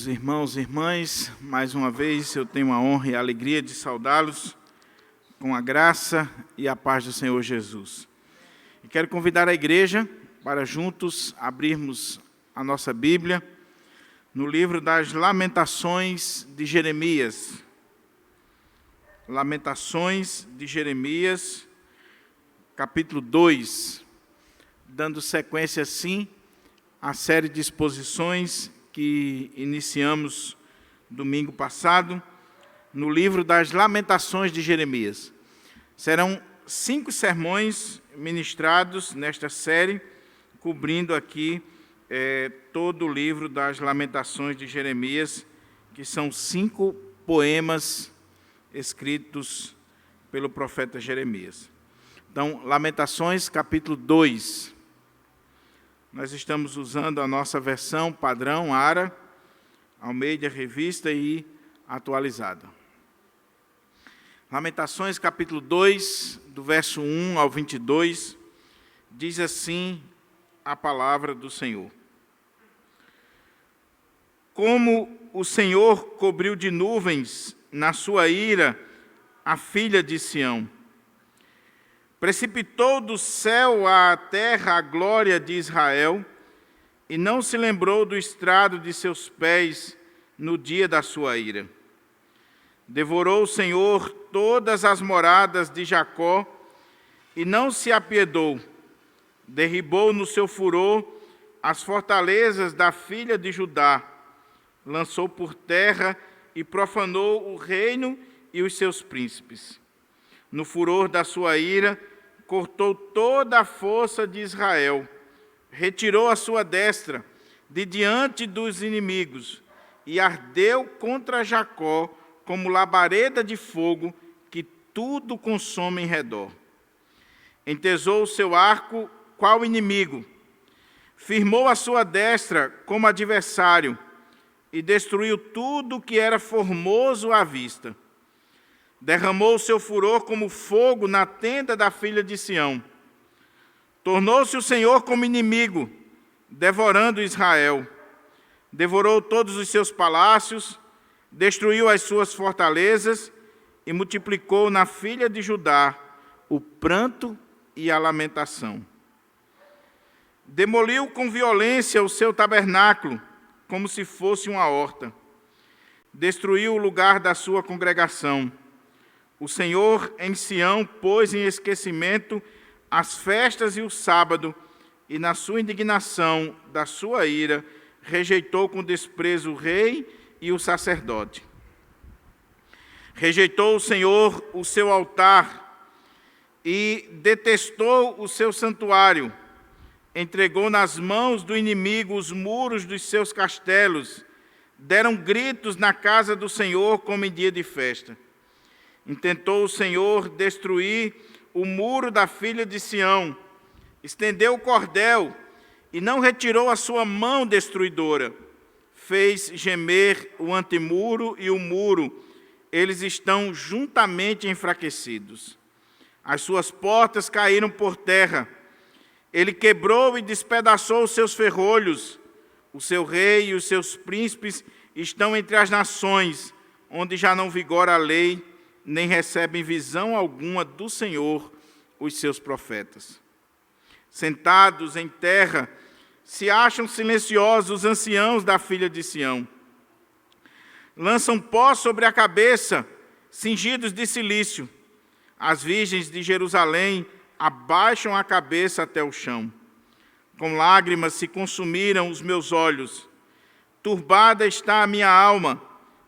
Irmãos e irmãs, mais uma vez eu tenho a honra e a alegria de saudá-los com a graça e a paz do Senhor Jesus. E quero convidar a igreja para juntos abrirmos a nossa Bíblia no livro das Lamentações de Jeremias. Lamentações de Jeremias, capítulo 2, dando sequência assim à série de exposições que iniciamos domingo passado, no livro das Lamentações de Jeremias. Serão 5 sermões ministrados nesta série, cobrindo aqui todo o livro das Lamentações de Jeremias, que são 5 poemas escritos pelo profeta Jeremias. Então, Lamentações, capítulo 2. Nós estamos usando a nossa versão padrão, ARA, Almeida Revista e Atualizada. Lamentações, capítulo 2, do verso 1 ao 22, diz assim a palavra do Senhor. Como o Senhor cobriu de nuvens na sua ira a filha de Sião, precipitou do céu à terra a glória de Israel, e não se lembrou do estrado de seus pés no dia da sua ira. Devorou o Senhor todas as moradas de Jacó, e não se apiedou. Derribou no seu furor as fortalezas da filha de Judá, lançou por terra e profanou o reino e os seus príncipes. No furor da sua ira, cortou toda a força de Israel, retirou a sua destra de diante dos inimigos e ardeu contra Jacó como labareda de fogo que tudo consome em redor. Entesou o seu arco qual inimigo, firmou a sua destra como adversário e destruiu tudo que era formoso à vista. Derramou o seu furor como fogo na tenda da filha de Sião. Tornou-se o Senhor como inimigo, devorando Israel. Devorou todos os seus palácios, destruiu as suas fortalezas e multiplicou na filha de Judá o pranto e a lamentação. Demoliu com violência o seu tabernáculo, como se fosse uma horta. Destruiu o lugar da sua congregação. O Senhor em Sião pôs em esquecimento as festas e o sábado, e na sua indignação da sua ira, rejeitou com desprezo o rei e o sacerdote. Rejeitou o Senhor o seu altar e detestou o seu santuário. Entregou nas mãos do inimigo os muros dos seus castelos. Deram gritos na casa do Senhor como em dia de festa. Intentou o Senhor destruir o muro da filha de Sião, estendeu o cordel e não retirou a sua mão destruidora. Fez gemer o antemuro e o muro, eles estão juntamente enfraquecidos. As suas portas caíram por terra, ele quebrou e despedaçou os seus ferrolhos. O seu rei e os seus príncipes estão entre as nações, onde já não vigora a lei, nem recebem visão alguma do Senhor os seus profetas. Sentados em terra, se acham silenciosos os anciãos da filha de Sião. Lançam pó sobre a cabeça, cingidos de cilício. As virgens de Jerusalém abaixam a cabeça até o chão. Com lágrimas se consumiram os meus olhos. Turbada está a minha alma,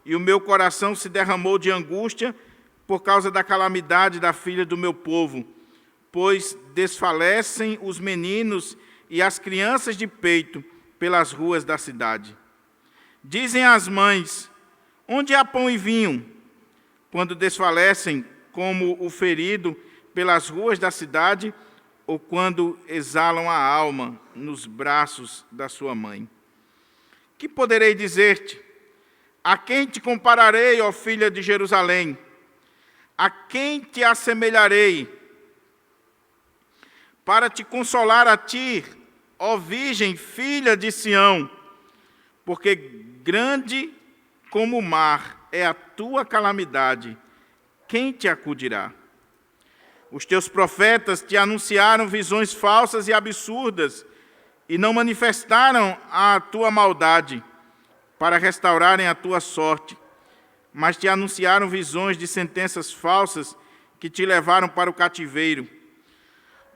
e o meu coração se derramou de angústia por causa da calamidade da filha do meu povo, pois desfalecem os meninos e as crianças de peito pelas ruas da cidade. Dizem às mães: onde há pão e vinho? Quando desfalecem como o ferido pelas ruas da cidade, ou quando exalam a alma nos braços da sua mãe. Que poderei dizer-te? A quem te compararei, ó filha de Jerusalém? A quem te assemelharei? Para te consolar a ti, ó Virgem, filha de Sião, porque grande como o mar é a tua calamidade, quem te acudirá? Os teus profetas te anunciaram visões falsas e absurdas, e não manifestaram a tua maldade para restaurarem a tua sorte, mas te anunciaram visões de sentenças falsas que te levaram para o cativeiro.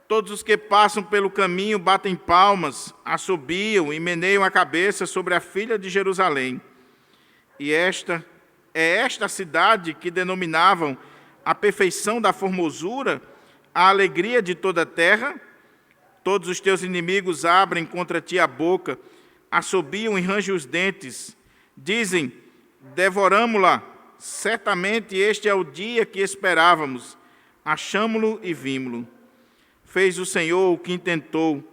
Todos os que passam pelo caminho batem palmas, assobiam e meneiam a cabeça sobre a filha de Jerusalém. E esta a cidade que denominavam a perfeição da formosura, a alegria de toda a terra? Todos os teus inimigos abrem contra ti a boca, assobiam e rangem os dentes. Dizem, devoramo-la, certamente este é o dia que esperávamos. Achámo-lo e vimo-lo. Fez o Senhor o que intentou,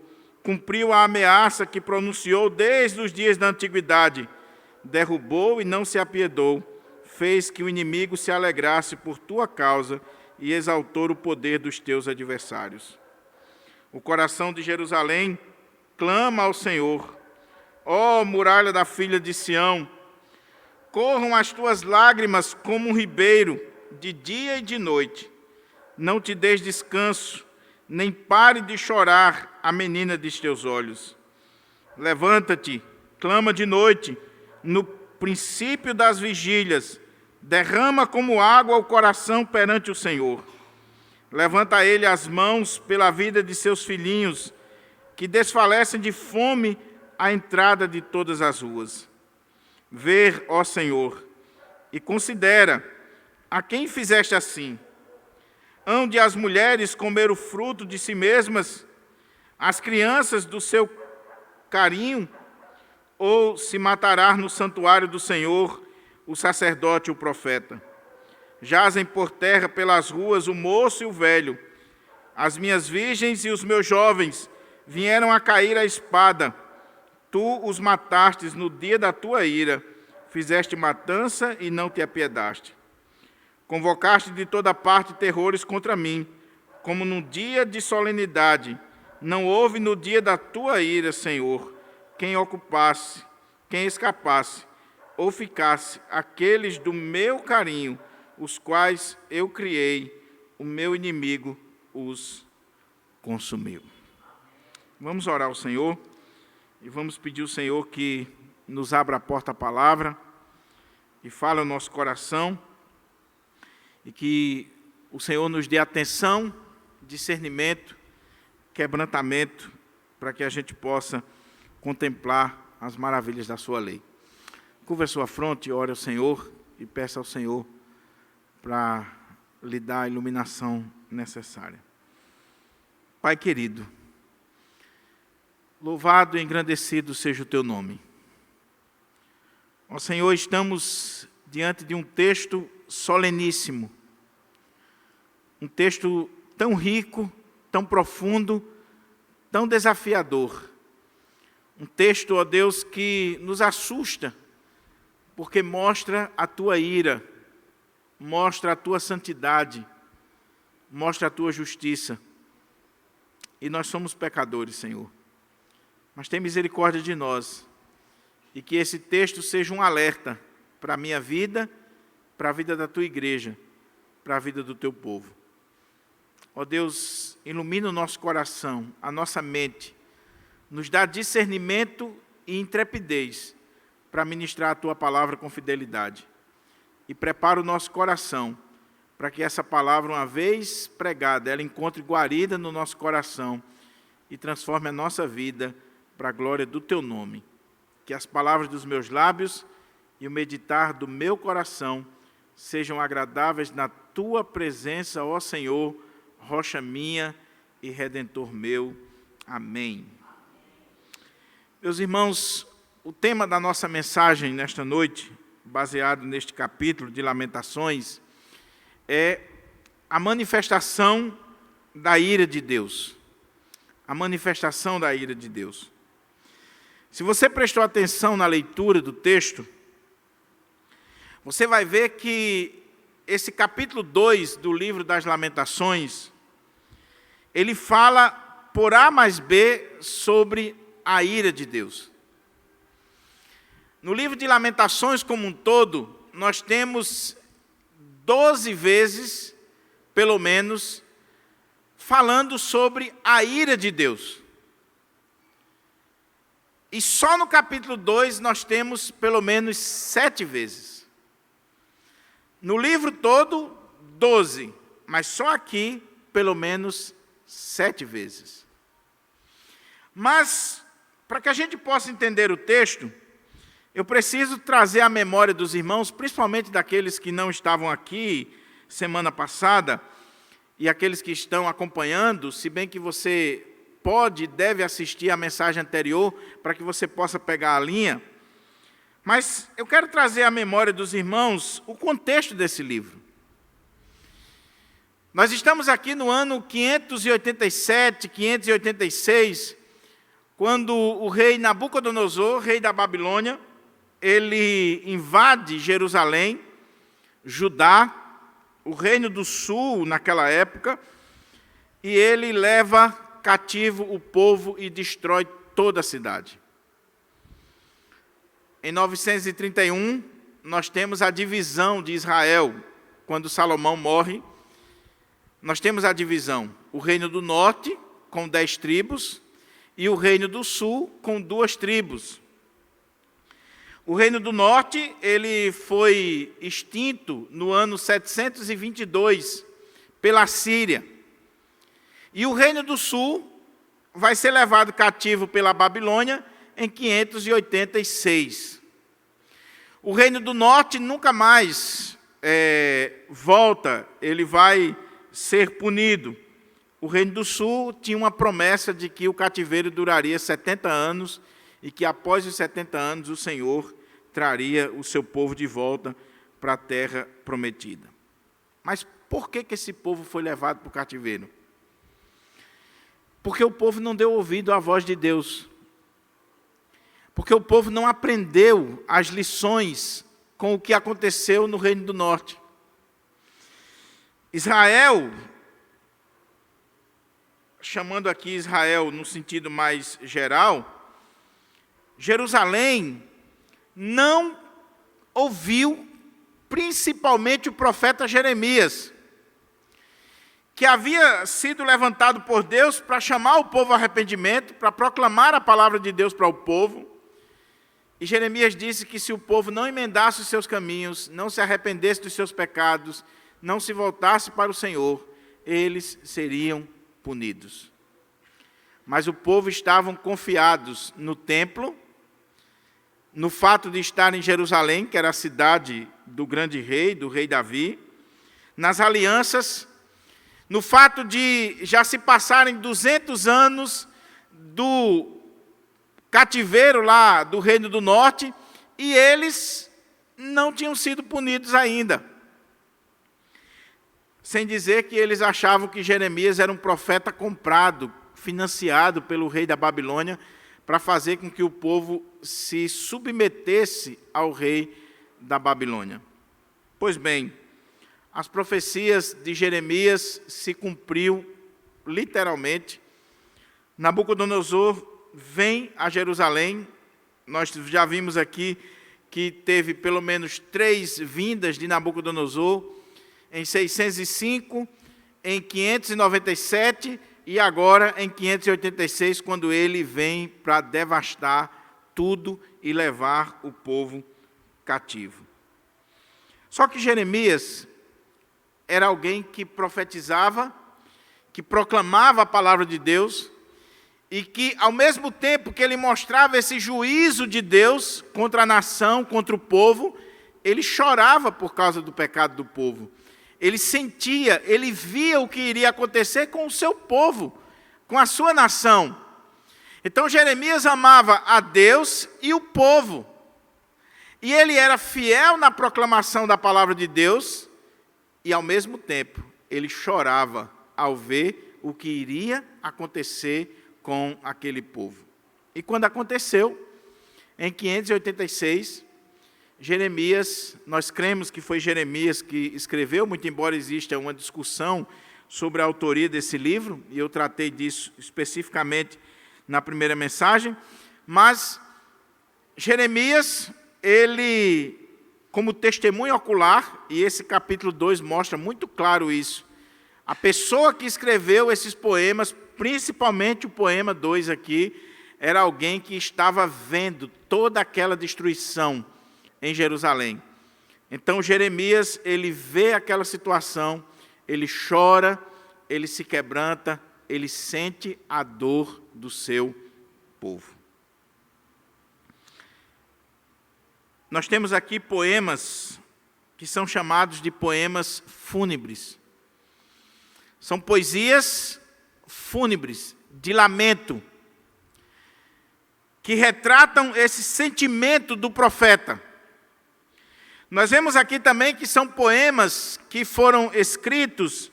cumpriu a ameaça que pronunciou desde os dias da antiguidade. Derrubou e não se apiedou, fez que o inimigo se alegrasse por tua causa e exaltou o poder dos teus adversários. O coração de Jerusalém clama ao Senhor. Ó muralha da filha de Sião, corram as tuas lágrimas como um ribeiro, de dia e de noite. Não te des descanso, nem pare de chorar a menina dos teus olhos. Levanta-te, clama de noite, no princípio das vigílias, derrama como água o coração perante o Senhor. Levanta a ele as mãos pela vida de seus filhinhos, que desfalecem de fome à entrada de todas as ruas. Vê, ó Senhor, e considera a quem fizeste assim. Hão de as mulheres comer o fruto de si mesmas, as crianças do seu carinho, ou se matará no santuário do Senhor o sacerdote e o profeta? Jazem por terra pelas ruas o moço e o velho. As minhas virgens e os meus jovens vieram a cair à espada. Tu os matastes no dia da tua ira, fizeste matança e não te apiedaste. Convocaste de toda parte terrores contra mim, como no dia de solenidade. Não houve no dia da tua ira, Senhor, quem ocupasse, quem escapasse, ou ficasse aqueles do meu carinho, os quais eu criei, o meu inimigo os consumiu. Vamos orar ao Senhor e vamos pedir ao Senhor que nos abra a porta à palavra e fale ao nosso coração e que o Senhor nos dê atenção, discernimento, quebrantamento, para que a gente possa contemplar as maravilhas da sua lei. Curva a sua fronte, ore ao Senhor e peça ao Senhor para lhe dar a iluminação necessária. Pai querido, louvado e engrandecido seja o teu nome. Ó Senhor, estamos diante de um texto soleníssimo, um texto tão rico, tão profundo, tão desafiador. Um texto, ó Deus, que nos assusta, porque mostra a tua ira, mostra a tua santidade, mostra a tua justiça. E nós somos pecadores, Senhor. Mas tem misericórdia de nós. E que esse texto seja um alerta para a minha vida, para a vida da tua igreja, para a vida do teu povo. Ó Deus, ilumina o nosso coração, a nossa mente, nos dá discernimento e intrepidez para ministrar a tua palavra com fidelidade. E prepara o nosso coração para que essa palavra, uma vez pregada, ela encontre guarida no nosso coração e transforme a nossa vida para a glória do teu nome. Que as palavras dos meus lábios e o meditar do meu coração sejam agradáveis na tua presença, ó Senhor, rocha minha e redentor meu. Amém. Meus irmãos, o tema da nossa mensagem nesta noite, baseado neste capítulo de Lamentações, é a manifestação da ira de Deus. A manifestação da ira de Deus. Se você prestou atenção na leitura do texto, você vai ver que esse capítulo 2 do livro das Lamentações, ele fala por A mais B sobre a ira de Deus. No livro de Lamentações como um todo, nós temos 12 vezes, pelo menos, falando sobre a ira de Deus. E só no capítulo 2 nós temos pelo menos 7 vezes. No livro todo, 12, mas só aqui, pelo menos 7 vezes. Mas, para que a gente possa entender o texto, eu preciso trazer à memória dos irmãos, principalmente daqueles que não estavam aqui semana passada, e aqueles que estão acompanhando, se bem que você pode e deve assistir a mensagem anterior, para que você possa pegar a linha. Mas eu quero trazer à memória dos irmãos o contexto desse livro. Nós estamos aqui no ano 587, 586, quando o rei Nabucodonosor, rei da Babilônia, ele invade Jerusalém, Judá, o reino do sul naquela época, e ele leva cativo o povo e destrói toda a cidade. Em 931, nós temos a divisão de Israel. Quando Salomão morre, nós temos a divisão. O reino do norte, com 10 tribos, e o reino do sul, com 2 tribos. O reino do norte, ele foi extinto no ano 722, pela Síria. E o reino do sul vai ser levado cativo pela Babilônia em 586. O reino do norte nunca mais volta, ele vai ser punido. O reino do sul tinha uma promessa de que o cativeiro duraria 70 anos e que após os 70 anos o Senhor traria o seu povo de volta para a terra prometida. Mas por que esse povo foi levado para o cativeiro? Porque o povo não deu ouvido à voz de Deus. Porque o povo não aprendeu as lições com o que aconteceu no Reino do Norte. Israel, chamando aqui Israel no sentido mais geral, Jerusalém não ouviu principalmente o profeta Jeremias, que havia sido levantado por Deus para chamar o povo ao arrependimento, para proclamar a palavra de Deus para o povo. E Jeremias disse que se o povo não emendasse os seus caminhos, não se arrependesse dos seus pecados, não se voltasse para o Senhor, eles seriam punidos. Mas o povo estavam confiados no templo, no fato de estar em Jerusalém, que era a cidade do grande rei, do rei Davi, nas alianças, no fato de já se passarem 200 anos do cativeiro lá do Reino do Norte, e eles não tinham sido punidos ainda. Sem dizer que eles achavam que Jeremias era um profeta comprado, financiado pelo rei da Babilônia, para fazer com que o povo se submetesse ao rei da Babilônia. Pois bem, as profecias de Jeremias se cumpriu literalmente. Nabucodonosor vem a Jerusalém. Nós já vimos aqui que teve pelo menos 3 vindas de Nabucodonosor, em 605, em 597 e agora em 586, quando ele vem para devastar tudo e levar o povo cativo. Só que Jeremias era alguém que profetizava, que proclamava a palavra de Deus, e que, ao mesmo tempo que ele mostrava esse juízo de Deus contra a nação, contra o povo, ele chorava por causa do pecado do povo. Ele sentia, ele via o que iria acontecer com o seu povo, com a sua nação. Então Jeremias amava a Deus e o povo. E ele era fiel na proclamação da palavra de Deus, e ao mesmo tempo ele chorava ao ver o que iria acontecer com aquele povo. E quando aconteceu, em 586, Jeremias, nós cremos que foi Jeremias que escreveu, muito embora exista uma discussão sobre a autoria desse livro, e eu tratei disso especificamente na primeira mensagem, mas Jeremias ele, como testemunho ocular, e esse capítulo 2 mostra muito claro isso, a pessoa que escreveu esses poemas, principalmente o poema 2 aqui, era alguém que estava vendo toda aquela destruição em Jerusalém. Então Jeremias, ele vê aquela situação, ele chora, ele se quebranta, ele sente a dor do seu povo. Nós temos aqui poemas que são chamados de poemas fúnebres. São poesias fúnebres, de lamento, que retratam esse sentimento do profeta. Nós vemos aqui também que são poemas que foram escritos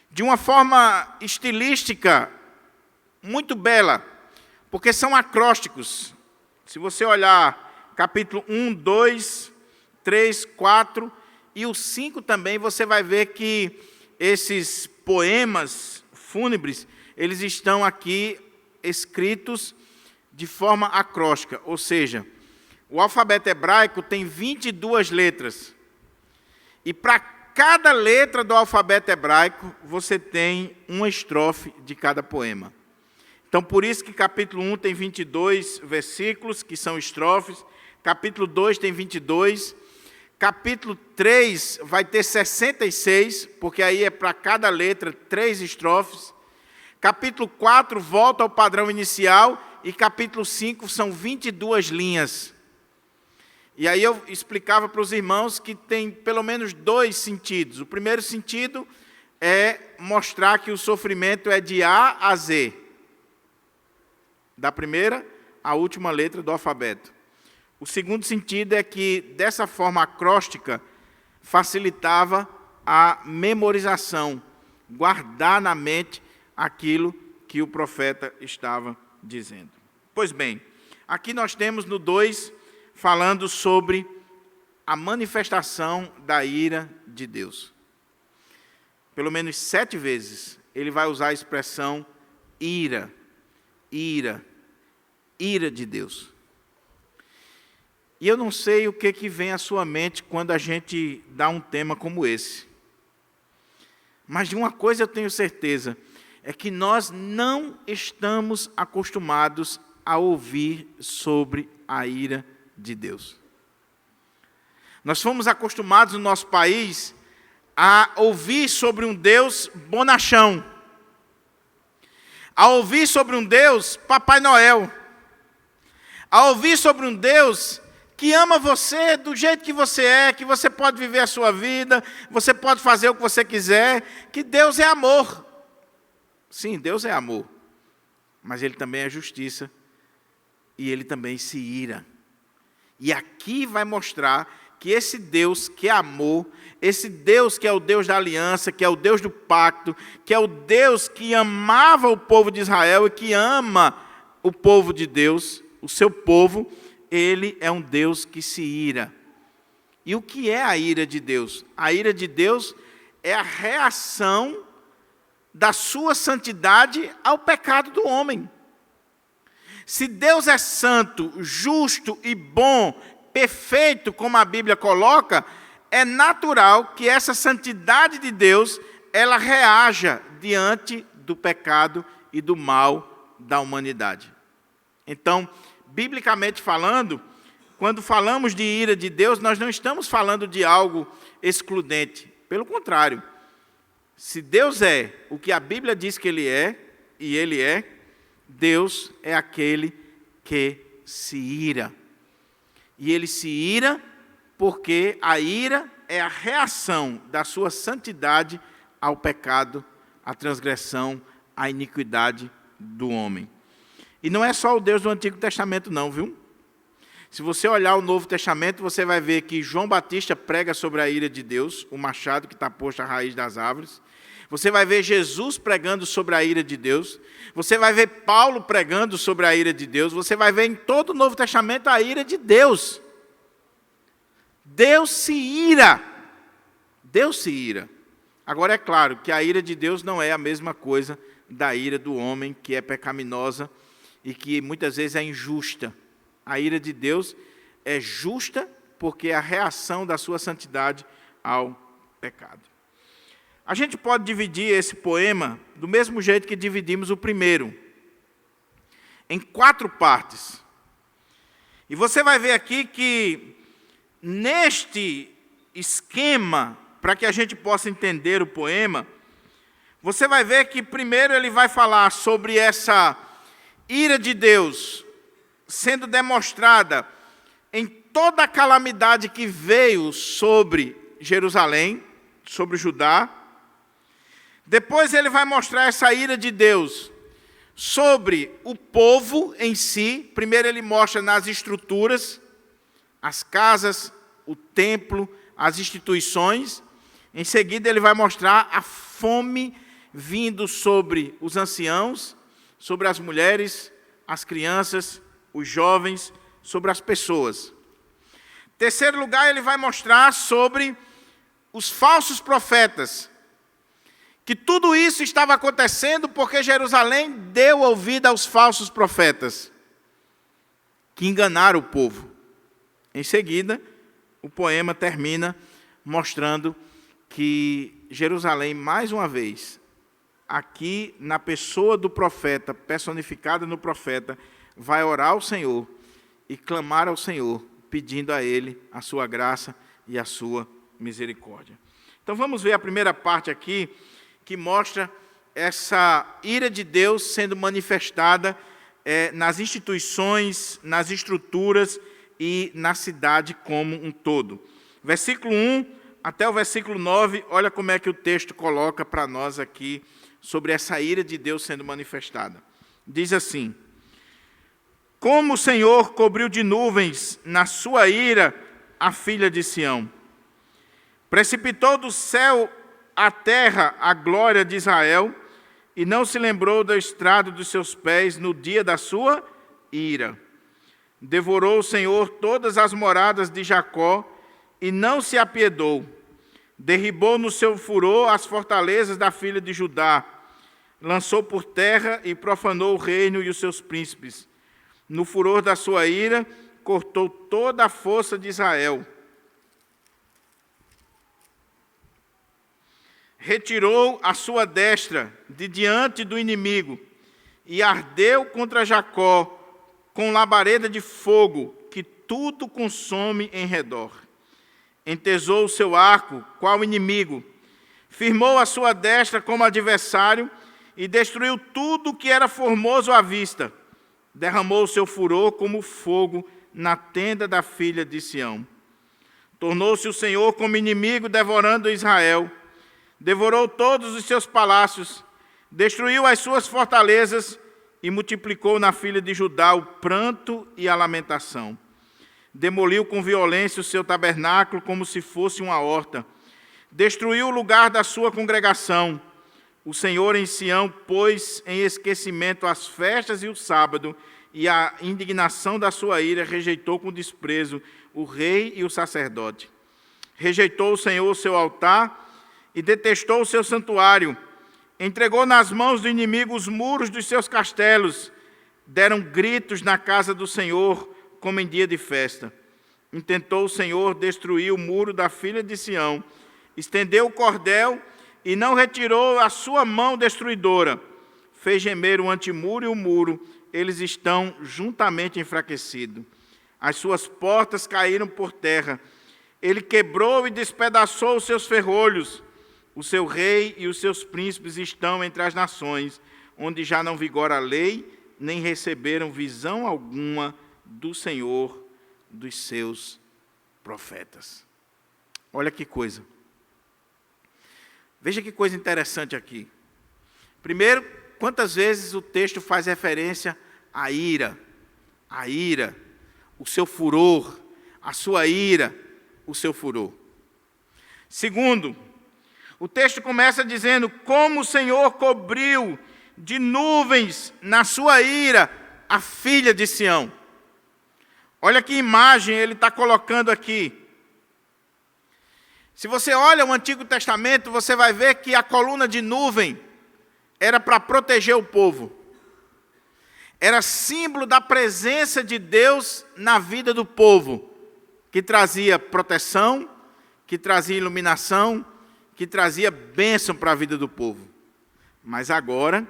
de uma forma estilística muito bela, porque são acrósticos. Se você olhar capítulo 1, 2, 3, 4 e o 5 também, você vai ver que esses poemas fúnebres, eles estão aqui escritos de forma acróstica, ou seja, o alfabeto hebraico tem 22 letras. E para cada letra do alfabeto hebraico, você tem uma estrofe de cada poema. Então, por isso que capítulo 1 tem 22 versículos, que são estrofes. Capítulo 2 tem 22. Capítulo 3 vai ter 66, porque aí é para cada letra 3 estrofes. Capítulo 4 volta ao padrão inicial. E capítulo 5 são 22 linhas. E aí eu explicava para os irmãos que tem pelo menos 2 sentidos. O primeiro sentido é mostrar que o sofrimento é de A a Z. Da primeira à última letra do alfabeto. O segundo sentido é que, dessa forma acróstica, facilitava a memorização, guardar na mente aquilo que o profeta estava dizendo. Pois bem, aqui nós temos no 2, falando sobre a manifestação da ira de Deus. Pelo menos 7 vezes, ele vai usar a expressão ira, ira, ira de Deus. E eu não sei o que vem à sua mente quando a gente dá um tema como esse. Mas de uma coisa eu tenho certeza, é que nós não estamos acostumados a ouvir sobre a ira de Deus. Nós fomos acostumados no nosso país a ouvir sobre um Deus bonachão, a ouvir sobre um Deus Papai Noel, a ouvir sobre um Deus que ama você do jeito que você é, que você pode viver a sua vida, você pode fazer o que você quiser, que Deus é amor. Sim, Deus é amor, mas Ele também é justiça e Ele também se ira. E aqui vai mostrar que esse Deus que é amor, esse Deus que é o Deus da aliança, que é o Deus do pacto, que é o Deus que amava o povo de Israel e que ama o povo de Deus, o seu povo, Ele é um Deus que se ira. E o que é a ira de Deus? A ira de Deus é a reação da sua santidade ao pecado do homem. Se Deus é santo, justo e bom, perfeito, como a Bíblia coloca, é natural que essa santidade de Deus, ela reaja diante do pecado e do mal da humanidade. Então, biblicamente falando, quando falamos de ira de Deus, nós não estamos falando de algo excludente. Pelo contrário, se Deus é o que a Bíblia diz que Ele é, e Ele é, Deus é aquele que se ira. E Ele se ira porque a ira é a reação da sua santidade ao pecado, à transgressão, à iniquidade do homem. E não é só o Deus do Antigo Testamento não, viu? Se você olhar o Novo Testamento, você vai ver que João Batista prega sobre a ira de Deus, o machado que está posto à raiz das árvores. Você vai ver Jesus pregando sobre a ira de Deus. Você vai ver Paulo pregando sobre a ira de Deus. Você vai ver em todo o Novo Testamento a ira de Deus. Deus se ira. Deus se ira. Agora é claro que a ira de Deus não é a mesma coisa da ira do homem, que é pecaminosa e que muitas vezes é injusta. A ira de Deus é justa, porque é a reação da sua santidade ao pecado. A gente pode dividir esse poema do mesmo jeito que dividimos o primeiro, em 4 partes. E você vai ver aqui que, neste esquema, para que a gente possa entender o poema, você vai ver que primeiro ele vai falar sobre essa ira de Deus sendo demonstrada em toda a calamidade que veio sobre Jerusalém, sobre Judá. Depois ele vai mostrar essa ira de Deus sobre o povo em si. Primeiro ele mostra nas estruturas, as casas, o templo, as instituições. Em seguida ele vai mostrar a fome vindo sobre os anciãos, sobre as mulheres, as crianças, os jovens, sobre as pessoas. Em terceiro lugar, ele vai mostrar sobre os falsos profetas, que tudo isso estava acontecendo porque Jerusalém deu ouvido aos falsos profetas, que enganaram o povo. Em seguida, o poema termina mostrando que Jerusalém, mais uma vez, aqui na pessoa do profeta, personificada no profeta, vai orar ao Senhor e clamar ao Senhor, pedindo a Ele a sua graça e a sua misericórdia. Então vamos ver a primeira parte aqui, que mostra essa ira de Deus sendo manifestada nas instituições, nas estruturas e na cidade como um todo. Versículo 1 até o versículo 9, olha como é que o texto coloca para nós aqui sobre essa ira de Deus sendo manifestada. Diz assim: como o Senhor cobriu de nuvens na sua ira a filha de Sião, precipitou do céu à terra a glória de Israel, e não se lembrou do estrado dos seus pés no dia da sua ira. Devorou o Senhor todas as moradas de Jacó, e não se apiedou. Derribou no seu furor as fortalezas da filha de Judá. Lançou por terra e profanou o reino e os seus príncipes. No furor da sua ira, cortou toda a força de Israel. Retirou a sua destra de diante do inimigo e ardeu contra Jacó com labareda de fogo que tudo consome em redor. Entesou o seu arco, qual inimigo, firmou a sua destra como adversário e destruiu tudo que era formoso à vista. Derramou o seu furor como fogo na tenda da filha de Sião. Tornou-se o Senhor como inimigo, devorando Israel. Devorou todos os seus palácios, destruiu as suas fortalezas e multiplicou na filha de Judá o pranto e a lamentação. Demoliu com violência o seu tabernáculo como se fosse uma horta. Destruiu o lugar da sua congregação. O Senhor em Sião pôs em esquecimento as festas e o sábado, e a indignação da sua ira rejeitou com desprezo o rei e o sacerdote. Rejeitou o Senhor o seu altar e detestou o seu santuário. Entregou nas mãos do inimigo os muros dos seus castelos. Deram gritos na casa do Senhor, como em dia de festa. Intentou o Senhor destruir o muro da filha de Sião. Estendeu o cordel e não retirou a sua mão destruidora. Fez gemer o antemuro e o muro. Eles estão juntamente enfraquecidos. As suas portas caíram por terra. Ele quebrou e despedaçou os seus ferrolhos. O seu rei e os seus príncipes estão entre as nações, onde já não vigora a lei, nem receberam visão alguma do Senhor, dos seus profetas. Olha que coisa. Veja que coisa interessante aqui. Primeiro, quantas vezes o texto faz referência à ira, o seu furor, a sua ira, o seu furor. Segundo, o texto começa dizendo como o Senhor cobriu de nuvens na sua ira a filha de Sião. Olha que imagem ele está colocando aqui. Se você olha o Antigo Testamento, você vai ver que a coluna de nuvem era para proteger o povo. Era símbolo da presença de Deus na vida do povo. que trazia proteção, que trazia iluminação, que trazia bênção para a vida do povo. Mas agora,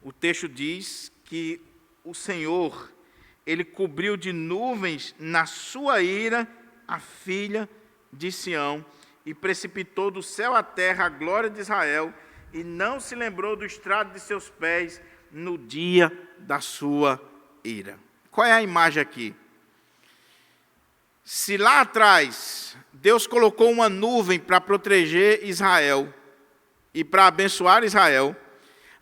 o texto diz que o Senhor, ele cobriu de nuvens na sua ira a filha de Sião e precipitou do céu à terra a glória de Israel e não se lembrou do estrado de seus pés no dia da sua ira. Qual é a imagem aqui? Se lá atrás Deus colocou uma nuvem para proteger Israel e para abençoar Israel,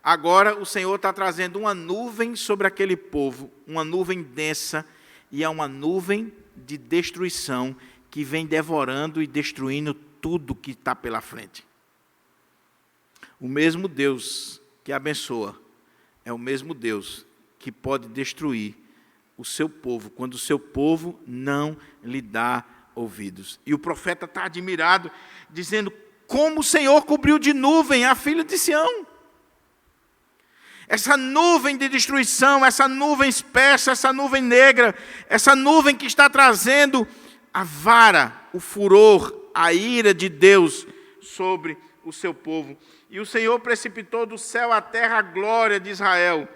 agora o Senhor está trazendo uma nuvem sobre aquele povo, uma nuvem densa, e é uma nuvem de destruição que vem devorando e destruindo tudo que está pela frente. O mesmo Deus que abençoa é o mesmo Deus que pode destruir o seu povo, quando o seu povo não lhe dá ouvidos. E o profeta está admirado, dizendo: como o Senhor cobriu de nuvem a filha de Sião. Essa nuvem de destruição, essa nuvem espessa, essa nuvem negra, essa nuvem que está trazendo a vara, o furor, a ira de Deus sobre o seu povo. E o Senhor precipitou do céu à terra a glória de Israel.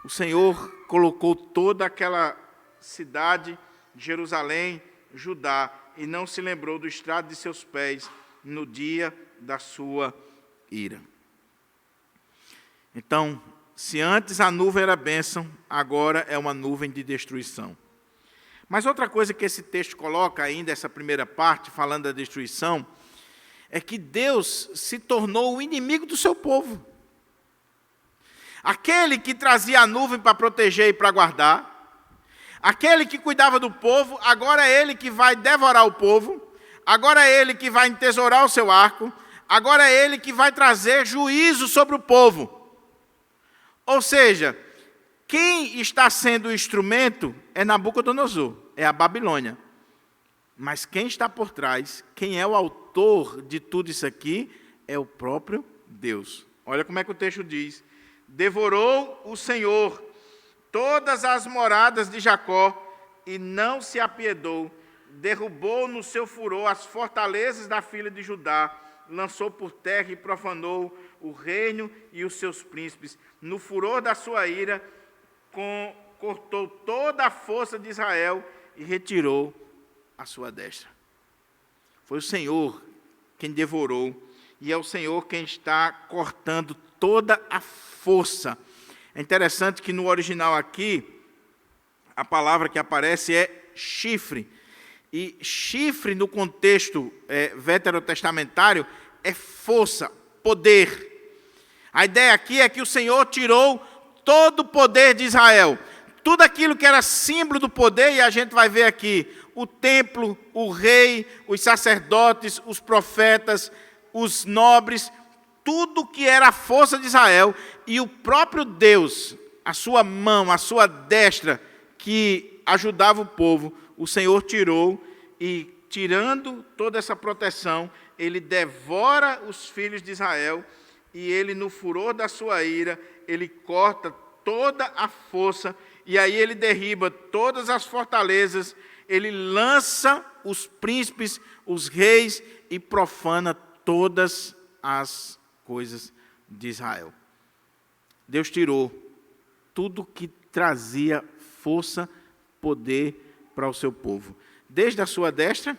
O Senhor colocou toda aquela cidade, Jerusalém, Judá, e não se lembrou do estrado de seus pés no dia da sua ira. Então, se antes a nuvem era bênção, agora é uma nuvem de destruição. Mas outra coisa que esse texto coloca ainda, essa primeira parte, falando da destruição, é que Deus se tornou o inimigo do seu povo. Aquele que trazia a nuvem para proteger e para guardar, aquele que cuidava do povo, agora é ele que vai devorar o povo, agora é ele que vai entesourar o seu arco, agora é ele que vai trazer juízo sobre o povo. Ou seja, quem está sendo o instrumento é Nabucodonosor, é a Babilônia. Mas quem está por trás, quem é o autor de tudo isso aqui, é o próprio Deus. Olha como é que o texto diz: devorou o Senhor todas as moradas de Jacó e não se apiedou, derrubou no seu furor as fortalezas da filha de Judá, lançou por terra e profanou o reino e os seus príncipes. No furor da sua ira, cortou toda a força de Israel e retirou a sua destra. Foi o Senhor quem devorou, e é o Senhor quem está cortando toda a força. É interessante que no original aqui, a palavra que aparece é chifre. E chifre, no contexto veterotestamentário, é força, poder. A ideia aqui é que o Senhor tirou todo o poder de Israel. Tudo aquilo que era símbolo do poder, e a gente vai ver aqui, o templo, o rei, os sacerdotes, os profetas, os nobres, tudo que era a força de Israel, e o próprio Deus, a sua mão, a sua destra, que ajudava o povo, o Senhor tirou, e tirando toda essa proteção, ele devora os filhos de Israel, e ele, no furor da sua ira, ele corta toda a força, e aí ele derriba todas as fortalezas, ele lança os príncipes, os reis, e profana todas as coisas de Israel. Deus tirou tudo que trazia força, poder para o seu povo. Desde a sua destra,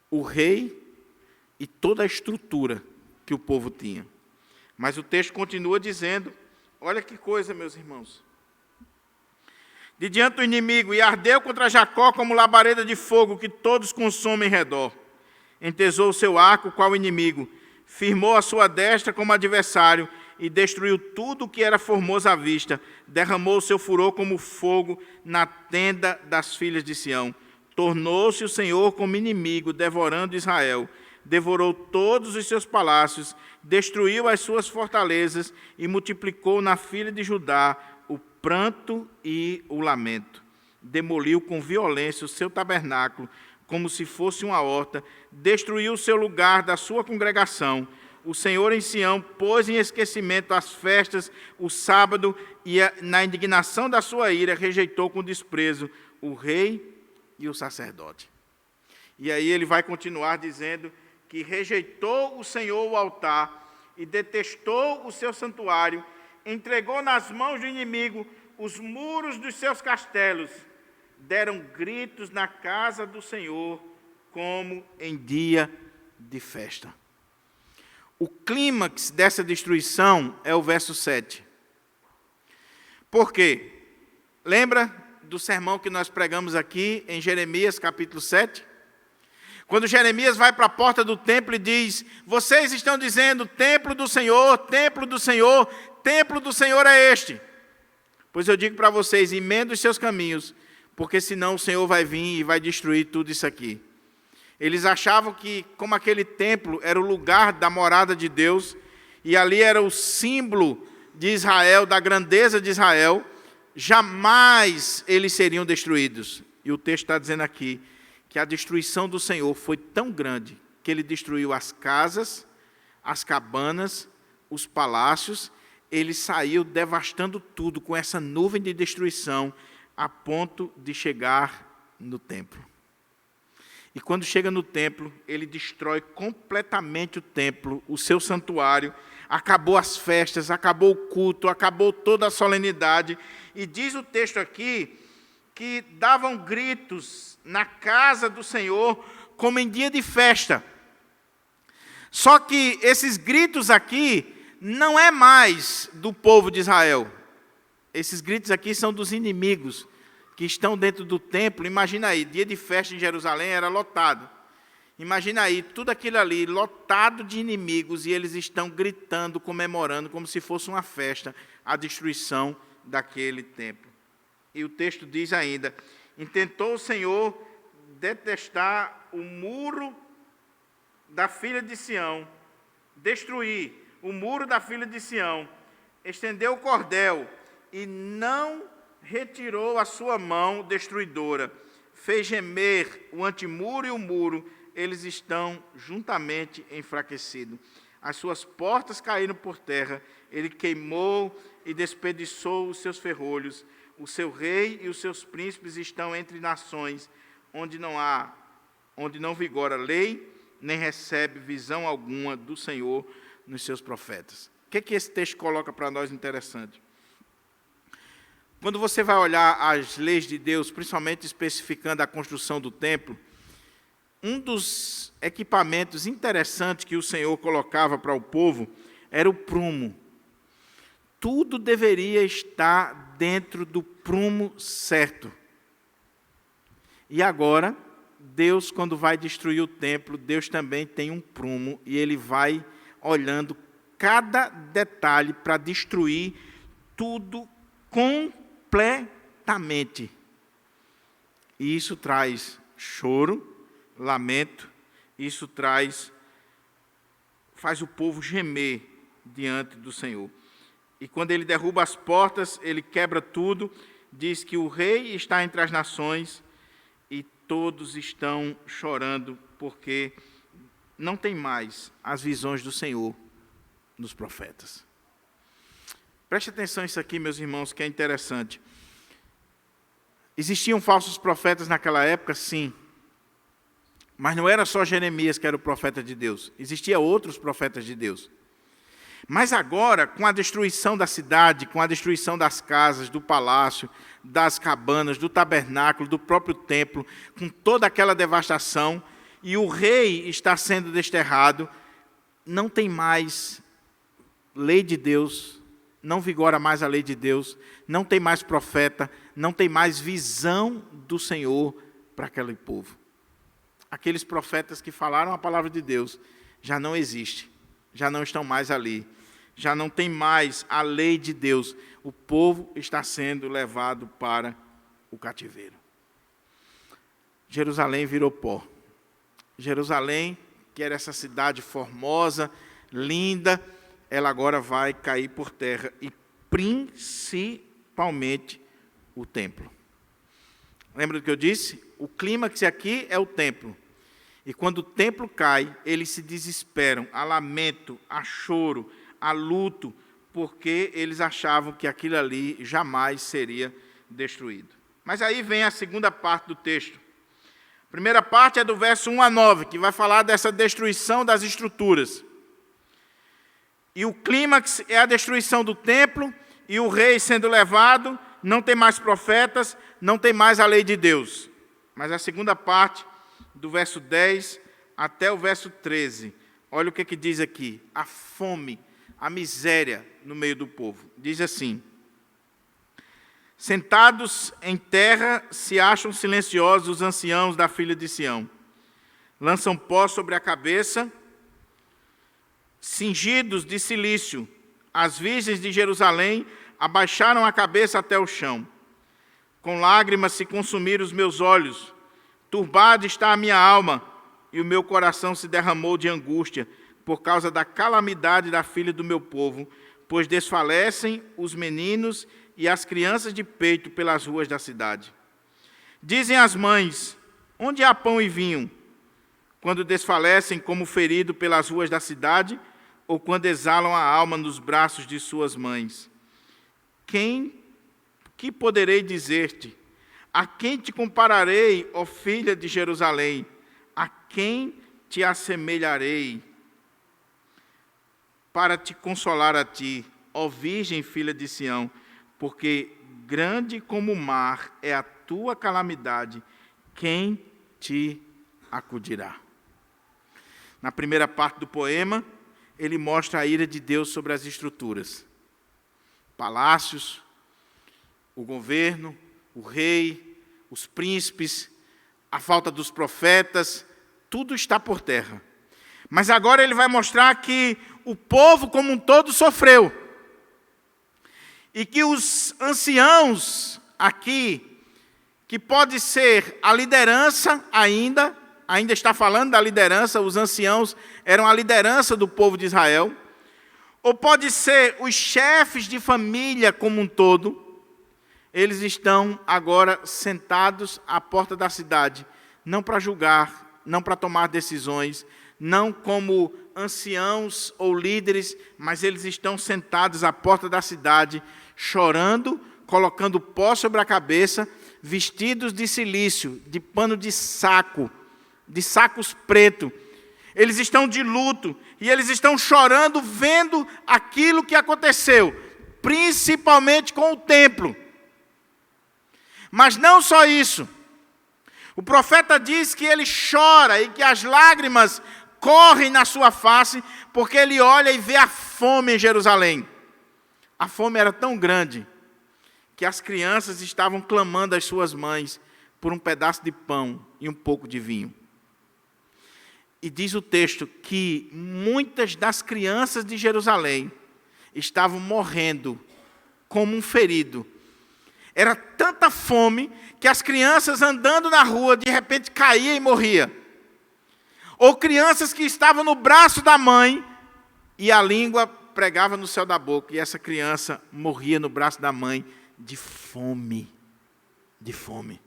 o rei e toda a estrutura que o povo tinha. Mas o texto continua dizendo, olha que coisa, meus irmãos. De diante do inimigo, e ardeu contra Jacó como labareda de fogo que todos consomem em redor. Entesou o seu arco qual inimigo, firmou a sua destra como adversário e destruiu tudo o que era formoso à vista. Derramou o seu furor como fogo na tenda das filhas de Sião. Tornou-se o Senhor como inimigo, devorando Israel. Devorou todos os seus palácios, destruiu as suas fortalezas e multiplicou na filha de Judá o pranto e o lamento. Demoliu com violência o seu tabernáculo, como se fosse uma horta, destruiu o seu lugar da sua congregação. O Senhor em Sião pôs em esquecimento as festas, o sábado, e na indignação da sua ira rejeitou com desprezo o rei e o sacerdote. E aí ele vai continuar dizendo que rejeitou o Senhor o altar e detestou o seu santuário, entregou nas mãos do inimigo os muros dos seus castelos, deram gritos na casa do Senhor, como em dia de festa. O clímax dessa destruição é o verso 7. Por quê? Lembra do sermão que nós pregamos aqui em Jeremias capítulo 7? Quando Jeremias vai para a porta do templo e diz: vocês estão dizendo, templo do Senhor, templo do Senhor, templo do Senhor é este. Pois eu digo para vocês, emendem os seus caminhos, porque senão o Senhor vai vir e vai destruir tudo isso aqui. Eles achavam que, como aquele templo era o lugar da morada de Deus, e ali era o símbolo de Israel, da grandeza de Israel, jamais eles seriam destruídos. E o texto está dizendo aqui que a destruição do Senhor foi tão grande que ele destruiu as casas, as cabanas, os palácios. Ele saiu devastando tudo com essa nuvem de destruição, a ponto de chegar no templo. E quando chega no templo, ele destrói completamente o templo, o seu santuário, acabou as festas, acabou o culto, acabou toda a solenidade. E diz o texto aqui que davam gritos na casa do Senhor como em dia de festa. Só que esses gritos aqui não é mais do povo de Israel. Esses gritos aqui são dos inimigos que estão dentro do templo. Imagina aí, dia de festa em Jerusalém era lotado. Imagina aí, tudo aquilo ali, lotado de inimigos, e eles estão gritando, comemorando, como se fosse uma festa, a destruição daquele templo. E o texto diz ainda: intentou o Senhor detestar o muro da filha de Sião, destruir o muro da filha de Sião, estendeu o cordel e não retirou a sua mão destruidora, fez gemer o antemuro e o muro, eles estão juntamente enfraquecidos. As suas portas caíram por terra, ele queimou e desperdiçou os seus ferrolhos. O seu rei e os seus príncipes estão entre nações, onde não vigora lei, nem recebe visão alguma do Senhor nos seus profetas. O que esse texto coloca para nós interessante? Quando você vai olhar as leis de Deus, principalmente especificando a construção do templo, um dos equipamentos interessantes que o Senhor colocava para o povo era o prumo. Tudo deveria estar dentro do prumo certo. E agora, Deus, quando vai destruir o templo, Deus também tem um prumo, e Ele vai olhando cada detalhe para destruir tudo completamente. E isso traz choro, lamento, isso faz o povo gemer diante do Senhor. E quando ele derruba as portas, ele quebra tudo, diz que o rei está entre as nações e todos estão chorando porque não tem mais as visões do Senhor nos profetas. Preste atenção nisso aqui, meus irmãos, que é interessante. Existiam falsos profetas naquela época, sim. Mas não era só Jeremias que era o profeta de Deus. Existiam outros profetas de Deus. Mas agora, com a destruição da cidade, com a destruição das casas, do palácio, das cabanas, do tabernáculo, do próprio templo, com toda aquela devastação, e o rei está sendo desterrado, não tem mais lei de Deus, não vigora mais a lei de Deus, não tem mais profeta, não tem mais visão do Senhor para aquele povo. Aqueles profetas que falaram a palavra de Deus já não existem, já não estão mais ali, já não tem mais a lei de Deus. O povo está sendo levado para o cativeiro. Jerusalém virou pó. Jerusalém, que era essa cidade formosa, linda, ela agora vai cair por terra, e principalmente o templo. Lembra do que eu disse? O clímax aqui é o templo. E quando o templo cai, eles se desesperam, há lamento, há choro, há luto, porque eles achavam que aquilo ali jamais seria destruído. Mas aí vem a segunda parte do texto. A primeira parte é do verso 1 a 9, que vai falar dessa destruição das estruturas. E o clímax é a destruição do templo e o rei sendo levado, não tem mais profetas, não tem mais a lei de Deus. Mas a segunda parte, do verso 10 até o verso 13, olha o que diz aqui: a fome, a miséria no meio do povo. Diz assim: sentados em terra se acham silenciosos os anciãos da filha de Sião. Lançam pó sobre a cabeça, cingidos de cilício. As virgens de Jerusalém abaixaram a cabeça até o chão. Com lágrimas se consumiram os meus olhos. Turbada está a minha alma, e o meu coração se derramou de angústia, por causa da calamidade da filha do meu povo, pois desfalecem os meninos e as crianças de peito pelas ruas da cidade. Dizem as mães: onde há pão e vinho? Quando desfalecem como ferido pelas ruas da cidade, ou quando exalam a alma nos braços de suas mães. Que poderei dizer-te? A quem te compararei, ó filha de Jerusalém? A quem te assemelharei para te consolar a ti, ó virgem filha de Sião? Porque grande como o mar é a tua calamidade, quem te acudirá? Na primeira parte do poema, ele mostra a ira de Deus sobre as estruturas. Palácios, o governo, o rei, os príncipes, a falta dos profetas, tudo está por terra. Mas agora ele vai mostrar que o povo como um todo sofreu. E que os anciãos aqui, que pode ser a liderança ainda está falando da liderança, os anciãos eram a liderança do povo de Israel, ou pode ser os chefes de família como um todo, eles estão agora sentados à porta da cidade, não para julgar, não para tomar decisões, não como anciãos ou líderes, mas eles estão sentados à porta da cidade, chorando, colocando pó sobre a cabeça, vestidos de cilício, de pano de saco, de sacos pretos. Eles estão de luto e eles estão chorando, vendo aquilo que aconteceu, principalmente com o templo. Mas não só isso. O profeta diz que ele chora e que as lágrimas correm na sua face, porque ele olha e vê a fome em Jerusalém. A fome era tão grande que as crianças estavam clamando às suas mães por um pedaço de pão e um pouco de vinho. E diz o texto que muitas das crianças de Jerusalém estavam morrendo como um ferido. Era tanta fome que as crianças andando na rua, de repente caíam e morriam. Ou crianças que estavam no braço da mãe e a língua pregava no céu da boca. E essa criança morria no braço da mãe de fome. De fome.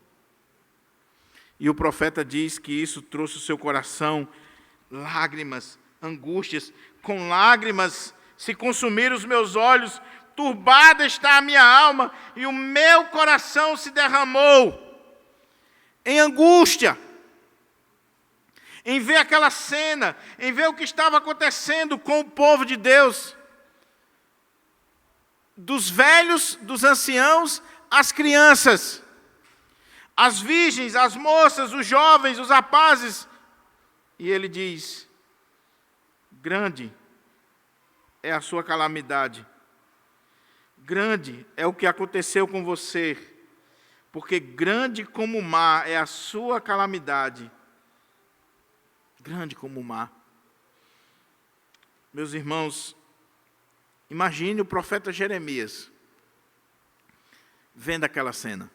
E o profeta diz que isso trouxe o seu coração lágrimas, angústias. Com lágrimas se consumiram os meus olhos, turbada está a minha alma, e o meu coração se derramou em angústia, em ver aquela cena, em ver o que estava acontecendo com o povo de Deus, dos velhos, dos anciãos, as crianças, as virgens, as moças, os jovens, os rapazes. E ele diz: grande é a sua calamidade, grande é o que aconteceu com você, porque grande como o mar é a sua calamidade, grande como o mar. Meus irmãos, imagine o profeta Jeremias vendo aquela cena.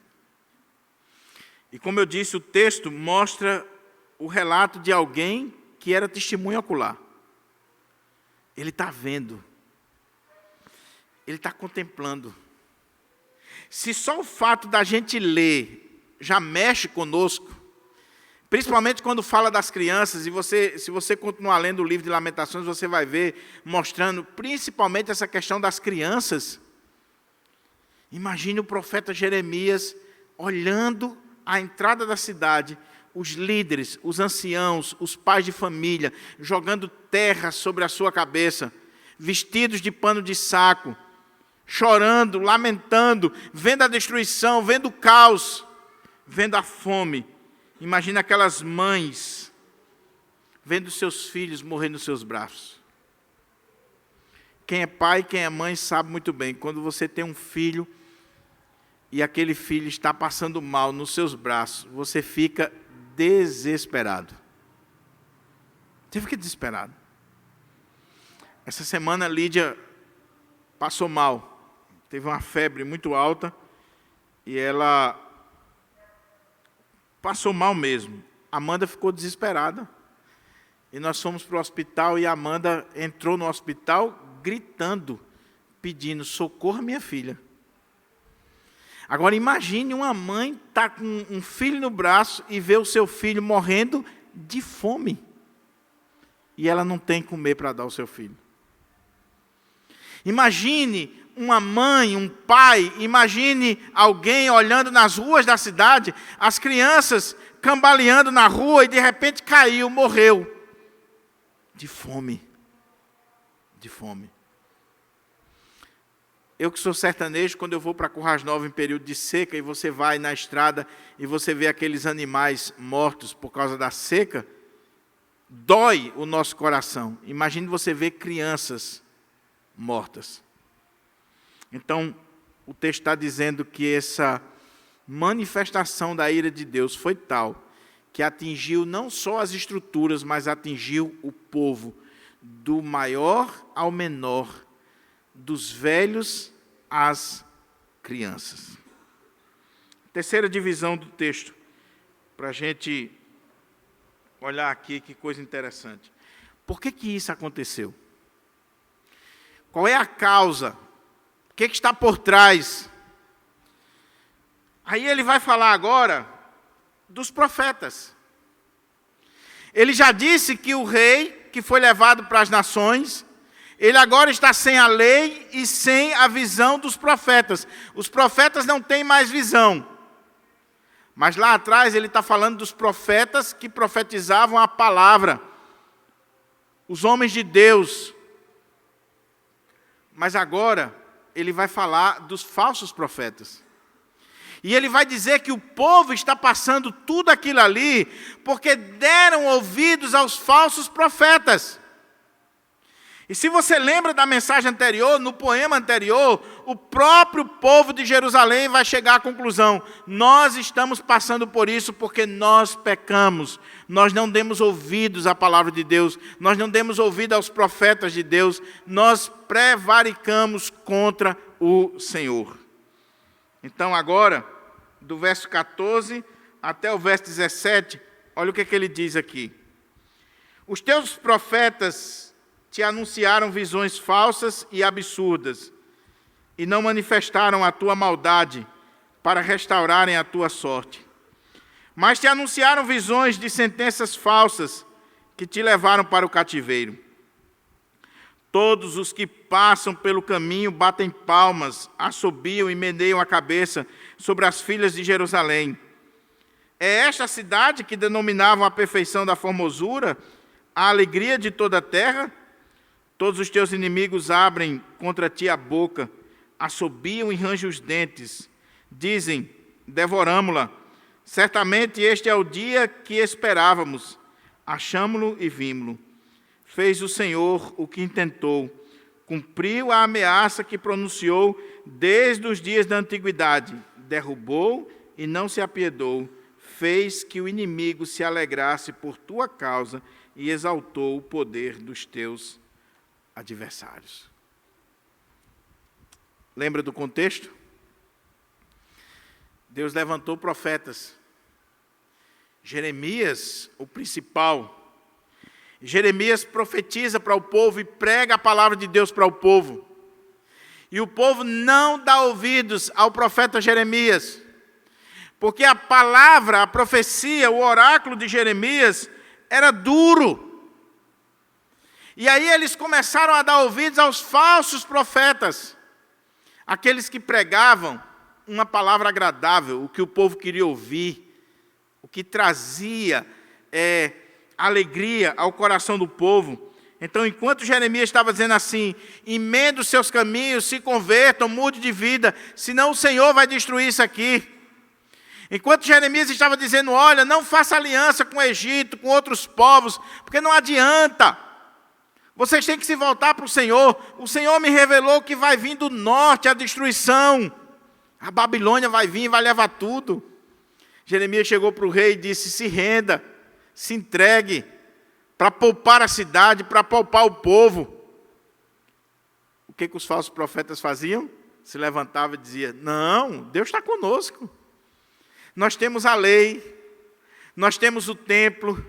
E como eu disse, o texto mostra o relato de alguém que era testemunha ocular. Ele está vendo. Ele está contemplando. Se só o fato da gente ler já mexe conosco, principalmente quando fala das crianças, e se você continuar lendo o livro de Lamentações, você vai ver, mostrando principalmente essa questão das crianças. Imagine o profeta Jeremias olhando a entrada da cidade, os líderes, os anciãos, os pais de família, jogando terra sobre a sua cabeça, vestidos de pano de saco, chorando, lamentando, vendo a destruição, vendo o caos, vendo a fome. Imagina aquelas mães vendo seus filhos morrer nos seus braços. Quem é pai, quem é mãe sabe muito bem, quando você tem um filho e aquele filho está passando mal nos seus braços, você fica desesperado. Você fica desesperado. Essa semana a Lídia passou mal, teve uma febre muito alta e ela passou mal mesmo. Amanda ficou desesperada. E nós fomos para o hospital e a Amanda entrou no hospital gritando, pedindo socorro à minha filha. Agora imagine uma mãe estar com um filho no braço e ver o seu filho morrendo de fome. E ela não tem comer para dar ao seu filho. Imagine uma mãe, um pai, imagine alguém olhando nas ruas da cidade, as crianças cambaleando na rua e de repente caiu, morreu. De fome. De fome. Eu que sou sertanejo, quando eu vou para Currais Novas em período de seca, e você vai na estrada e você vê aqueles animais mortos por causa da seca, dói o nosso coração. Imagine você ver crianças mortas. Então, o texto está dizendo que essa manifestação da ira de Deus foi tal que atingiu não só as estruturas, mas atingiu o povo, do maior ao menor, dos velhos às crianças. Terceira divisão do texto, para a gente olhar aqui, que coisa interessante. Por que isso aconteceu? Qual é a causa? O que está por trás? Aí ele vai falar agora dos profetas. Ele já disse que o rei, que foi levado para as nações, ele agora está sem a lei e sem a visão dos profetas. Os profetas não têm mais visão. Mas lá atrás ele está falando dos profetas que profetizavam a palavra. Os homens de Deus. Mas agora ele vai falar dos falsos profetas. E ele vai dizer que o povo está passando tudo aquilo ali porque deram ouvidos aos falsos profetas. E se você lembra da mensagem anterior, no poema anterior, o próprio povo de Jerusalém vai chegar à conclusão: nós estamos passando por isso porque nós pecamos, nós não demos ouvidos à palavra de Deus, nós não demos ouvido aos profetas de Deus, nós prevaricamos contra o Senhor. Então agora, do verso 14 até o verso 17, olha o que ele diz aqui. Os teus profetas te anunciaram visões falsas e absurdas, e não manifestaram a tua maldade para restaurarem a tua sorte. Mas te anunciaram visões de sentenças falsas que te levaram para o cativeiro. Todos os que passam pelo caminho batem palmas, assobiam e meneiam a cabeça sobre as filhas de Jerusalém. É esta a cidade que denominavam a perfeição da formosura, a alegria de toda a terra? Todos os teus inimigos abrem contra ti a boca, assobiam e rangem os dentes. Dizem: devoramo-la. Certamente este é o dia que esperávamos. Achamo-lo e vimo-lo. Fez o Senhor o que intentou. Cumpriu a ameaça que pronunciou desde os dias da antiguidade. Derrubou e não se apiedou. Fez que o inimigo se alegrasse por tua causa e exaltou o poder dos teus adversários. Lembra do contexto? Deus levantou profetas. Jeremias, o principal. Jeremias profetiza para o povo e prega a palavra de Deus para o povo. E o povo não dá ouvidos ao profeta Jeremias, porque a palavra, a profecia, o oráculo de Jeremias era duro. E aí eles começaram a dar ouvidos aos falsos profetas, aqueles que pregavam uma palavra agradável, o que o povo queria ouvir, o que trazia alegria ao coração do povo. Então, enquanto Jeremias estava dizendo assim, emenda os seus caminhos, se convertam, mude de vida, senão o Senhor vai destruir isso aqui. Enquanto Jeremias estava dizendo, olha, não faça aliança com o Egito, com outros povos, porque não adianta. Vocês têm que se voltar para o Senhor. O Senhor me revelou que vai vir do norte a destruição. A Babilônia vai vir e vai levar tudo. Jeremias chegou para o rei e disse, se renda, se entregue, para poupar a cidade, para poupar o povo. O que os falsos profetas faziam? Se levantavam e diziam, não, Deus está conosco. Nós temos a lei, nós temos o templo,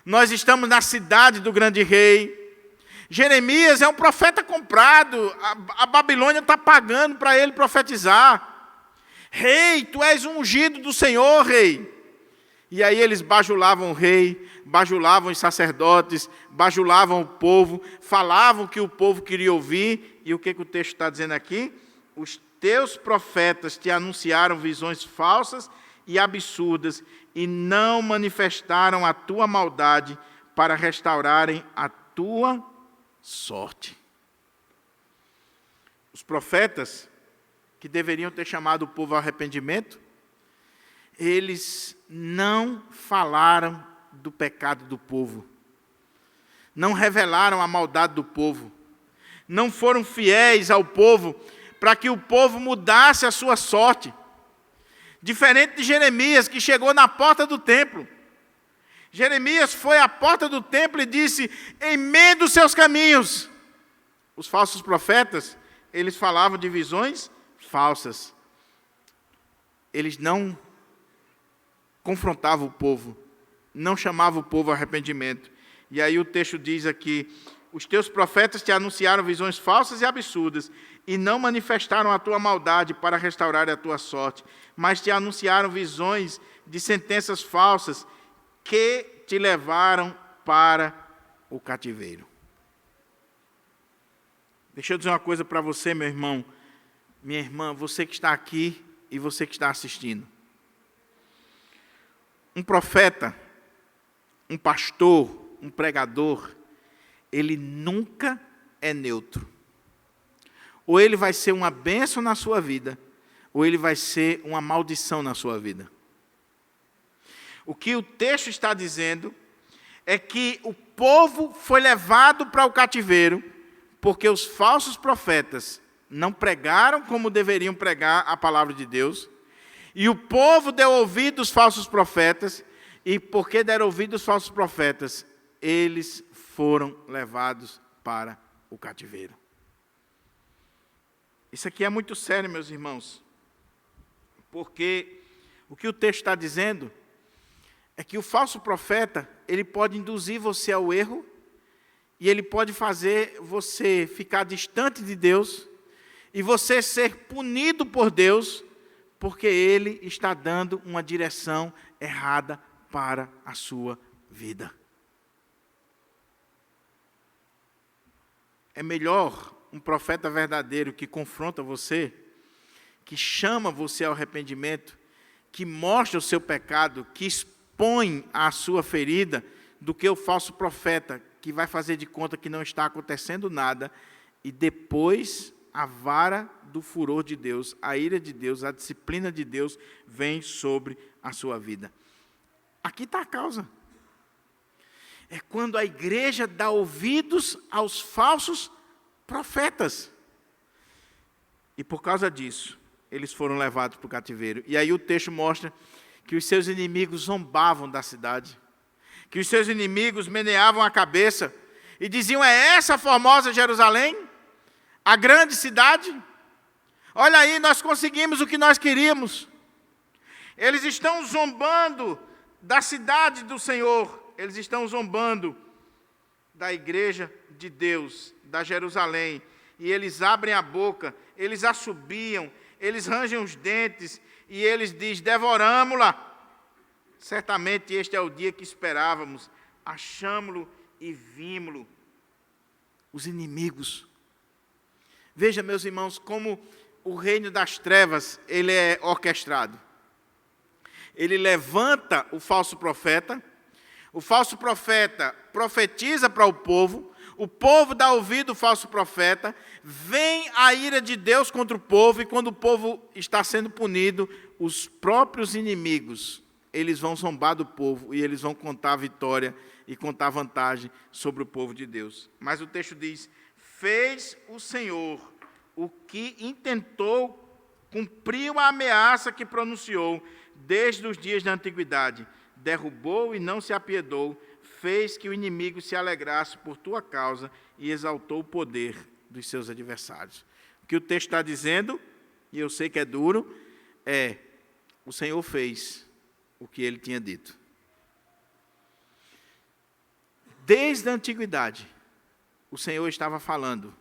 nós estamos na cidade do grande rei. Jeremias é um profeta comprado, a Babilônia está pagando para ele profetizar. Rei, tu és um ungido do Senhor, rei. E aí eles bajulavam o rei, bajulavam os sacerdotes, bajulavam o povo, falavam o que o povo queria ouvir. E o que o texto está dizendo aqui? Os teus profetas te anunciaram visões falsas e absurdas e não manifestaram a tua maldade para restaurarem a tua sorte. Os profetas, que deveriam ter chamado o povo ao arrependimento, eles não falaram do pecado do povo, não revelaram a maldade do povo, não foram fiéis ao povo para que o povo mudasse a sua sorte. Diferente de Jeremias, que chegou na porta do templo. Jeremias foi à porta do templo e disse, emenda os seus caminhos. Os falsos profetas, eles falavam de visões falsas. Eles não confrontavam o povo, não chamavam o povo ao arrependimento. E aí o texto diz aqui, os teus profetas te anunciaram visões falsas e absurdas, e não manifestaram a tua maldade para restaurar a tua sorte, mas te anunciaram visões de sentenças falsas que te levaram para o cativeiro. Deixa eu dizer uma coisa para você, meu irmão, minha irmã, você que está aqui e você que está assistindo. Um profeta, um pastor, um pregador, ele nunca é neutro. Ou ele vai ser uma bênção na sua vida, ou ele vai ser uma maldição na sua vida. O que o texto está dizendo é que o povo foi levado para o cativeiro porque os falsos profetas não pregaram como deveriam pregar a palavra de Deus, e o povo deu ouvido aos falsos profetas, e porque deram ouvido aos falsos profetas, eles foram levados para o cativeiro. Isso aqui é muito sério, meus irmãos, porque o que o texto está dizendo é que o falso profeta, ele pode induzir você ao erro, e ele pode fazer você ficar distante de Deus, e você ser punido por Deus, porque ele está dando uma direção errada para a sua vida. É melhor um profeta verdadeiro que confronta você, que chama você ao arrependimento, que mostra o seu pecado, que expõe a sua ferida, do que o falso profeta, que vai fazer de conta que não está acontecendo nada, e depois a vara do furor de Deus, a ira de Deus, a disciplina de Deus vem sobre a sua vida. Aqui está a causa. É quando a igreja dá ouvidos aos falsos profetas. E por causa disso, eles foram levados para o cativeiro. E aí o texto mostra que os seus inimigos zombavam da cidade, que os seus inimigos meneavam a cabeça e diziam, é essa a formosa Jerusalém? A grande cidade? Olha aí, nós conseguimos o que nós queríamos. Eles estão zombando da cidade do Senhor, eles estão zombando da igreja de Deus, da Jerusalém, e eles abrem a boca, eles assobiam, eles rangem os dentes, e eles dizem, devoramo-la. Certamente este é o dia que esperávamos, achamo-lo e vimos-lo. Os inimigos. Veja, meus irmãos, como o reino das trevas, ele é orquestrado. ele levanta o falso profeta profetiza para o povo dá ouvido ao falso profeta, vem a ira de Deus contra o povo, e quando o povo está sendo punido, os próprios inimigos, eles vão zombar do povo, e eles vão contar a vitória e contar a vantagem sobre o povo de Deus. Mas o texto diz, fez o Senhor o que intentou, cumpriu a ameaça que pronunciou desde os dias da antiguidade, derrubou e não se apiedou, fez que o inimigo se alegrasse por tua causa e exaltou o poder dos seus adversários. O que o texto está dizendo, e eu sei que é duro, o Senhor fez o que ele tinha dito. Desde a antiguidade, o Senhor estava falando,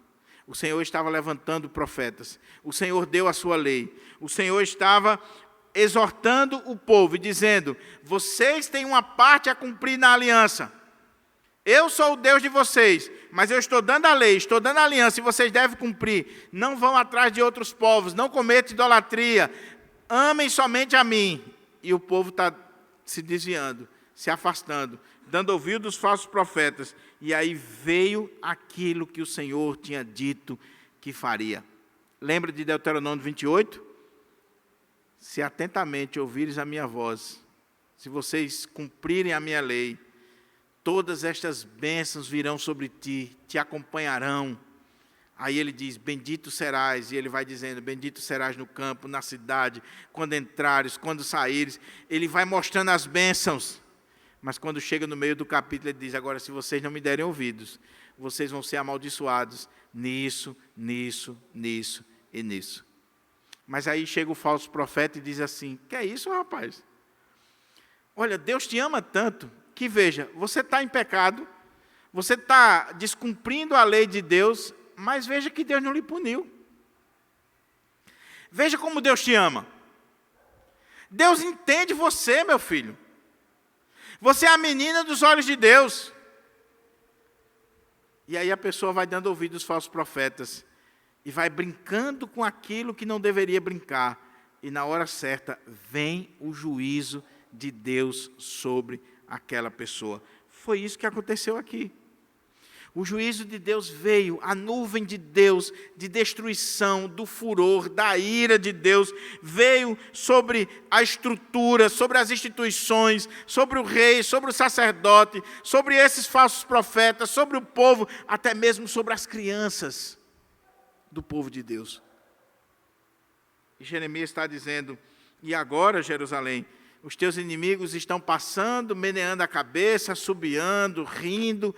o Senhor estava levantando profetas, o Senhor deu a sua lei, o Senhor estava exortando o povo e dizendo, vocês têm uma parte a cumprir na aliança. Eu sou o Deus de vocês, mas eu estou dando a lei, estou dando a aliança e vocês devem cumprir. Não vão atrás de outros povos, não cometam idolatria, amem somente a mim. E o povo está se desviando, se afastando, dando ouvido aos falsos profetas. E aí veio aquilo que o Senhor tinha dito que faria. Lembra de Deuteronômio 28? Se atentamente ouvires a minha voz, se vocês cumprirem a minha lei, todas estas bênçãos virão sobre ti, te acompanharão. Aí ele diz, bendito serás, e ele vai dizendo, bendito serás no campo, na cidade, quando entrares, quando saíres. Ele vai mostrando as bênçãos. Mas quando chega no meio do capítulo, ele diz, agora se vocês não me derem ouvidos, vocês vão ser amaldiçoados nisso, nisso, nisso e nisso. Mas aí chega o falso profeta e diz assim, que é isso, rapaz? Olha, Deus te ama tanto, que veja, você está em pecado, você está descumprindo a lei de Deus, mas veja que Deus não lhe puniu. Veja como Deus te ama. Deus entende você, meu filho. Você é a menina dos olhos de Deus. E aí a pessoa vai dando ouvido aos falsos profetas, e vai brincando com aquilo que não deveria brincar. E na hora certa, vem o juízo de Deus sobre aquela pessoa. Foi isso que aconteceu aqui. O juízo de Deus veio, a nuvem de Deus, de destruição, do furor, da ira de Deus, veio sobre a estrutura, sobre as instituições, sobre o rei, sobre o sacerdote, sobre esses falsos profetas, sobre o povo, até mesmo sobre as crianças do povo de Deus. E Jeremias está dizendo, e agora, Jerusalém, os teus inimigos estão passando, meneando a cabeça, assobiando, rindo,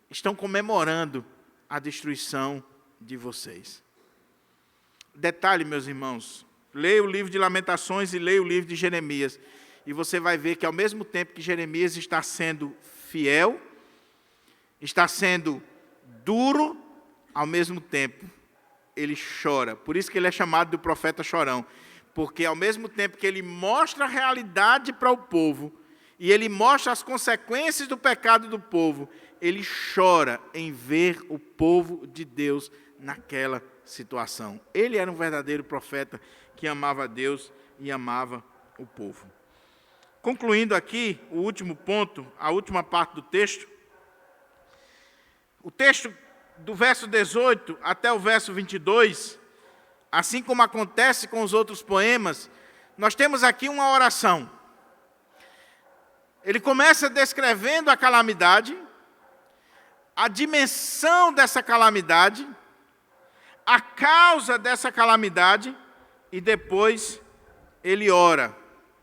estão comemorando a destruição de vocês. Detalhe, meus irmãos, leia o livro de Lamentações e leia o livro de Jeremias, e você vai ver que ao mesmo tempo que Jeremias está sendo fiel, está sendo duro, ao mesmo tempo ele chora. Por isso que ele é chamado de profeta chorão. Porque ao mesmo tempo que ele mostra a realidade para o povo, e ele mostra as consequências do pecado do povo, ele chora em ver o povo de Deus naquela situação. Ele era um verdadeiro profeta que amava a Deus e amava o povo. Concluindo aqui, o último ponto, a última parte do texto. O texto do verso 18 até o verso 22, assim como acontece com os outros poemas, nós temos aqui uma oração. Ele começa descrevendo a calamidade, a dimensão dessa calamidade, a causa dessa calamidade, e depois ele ora.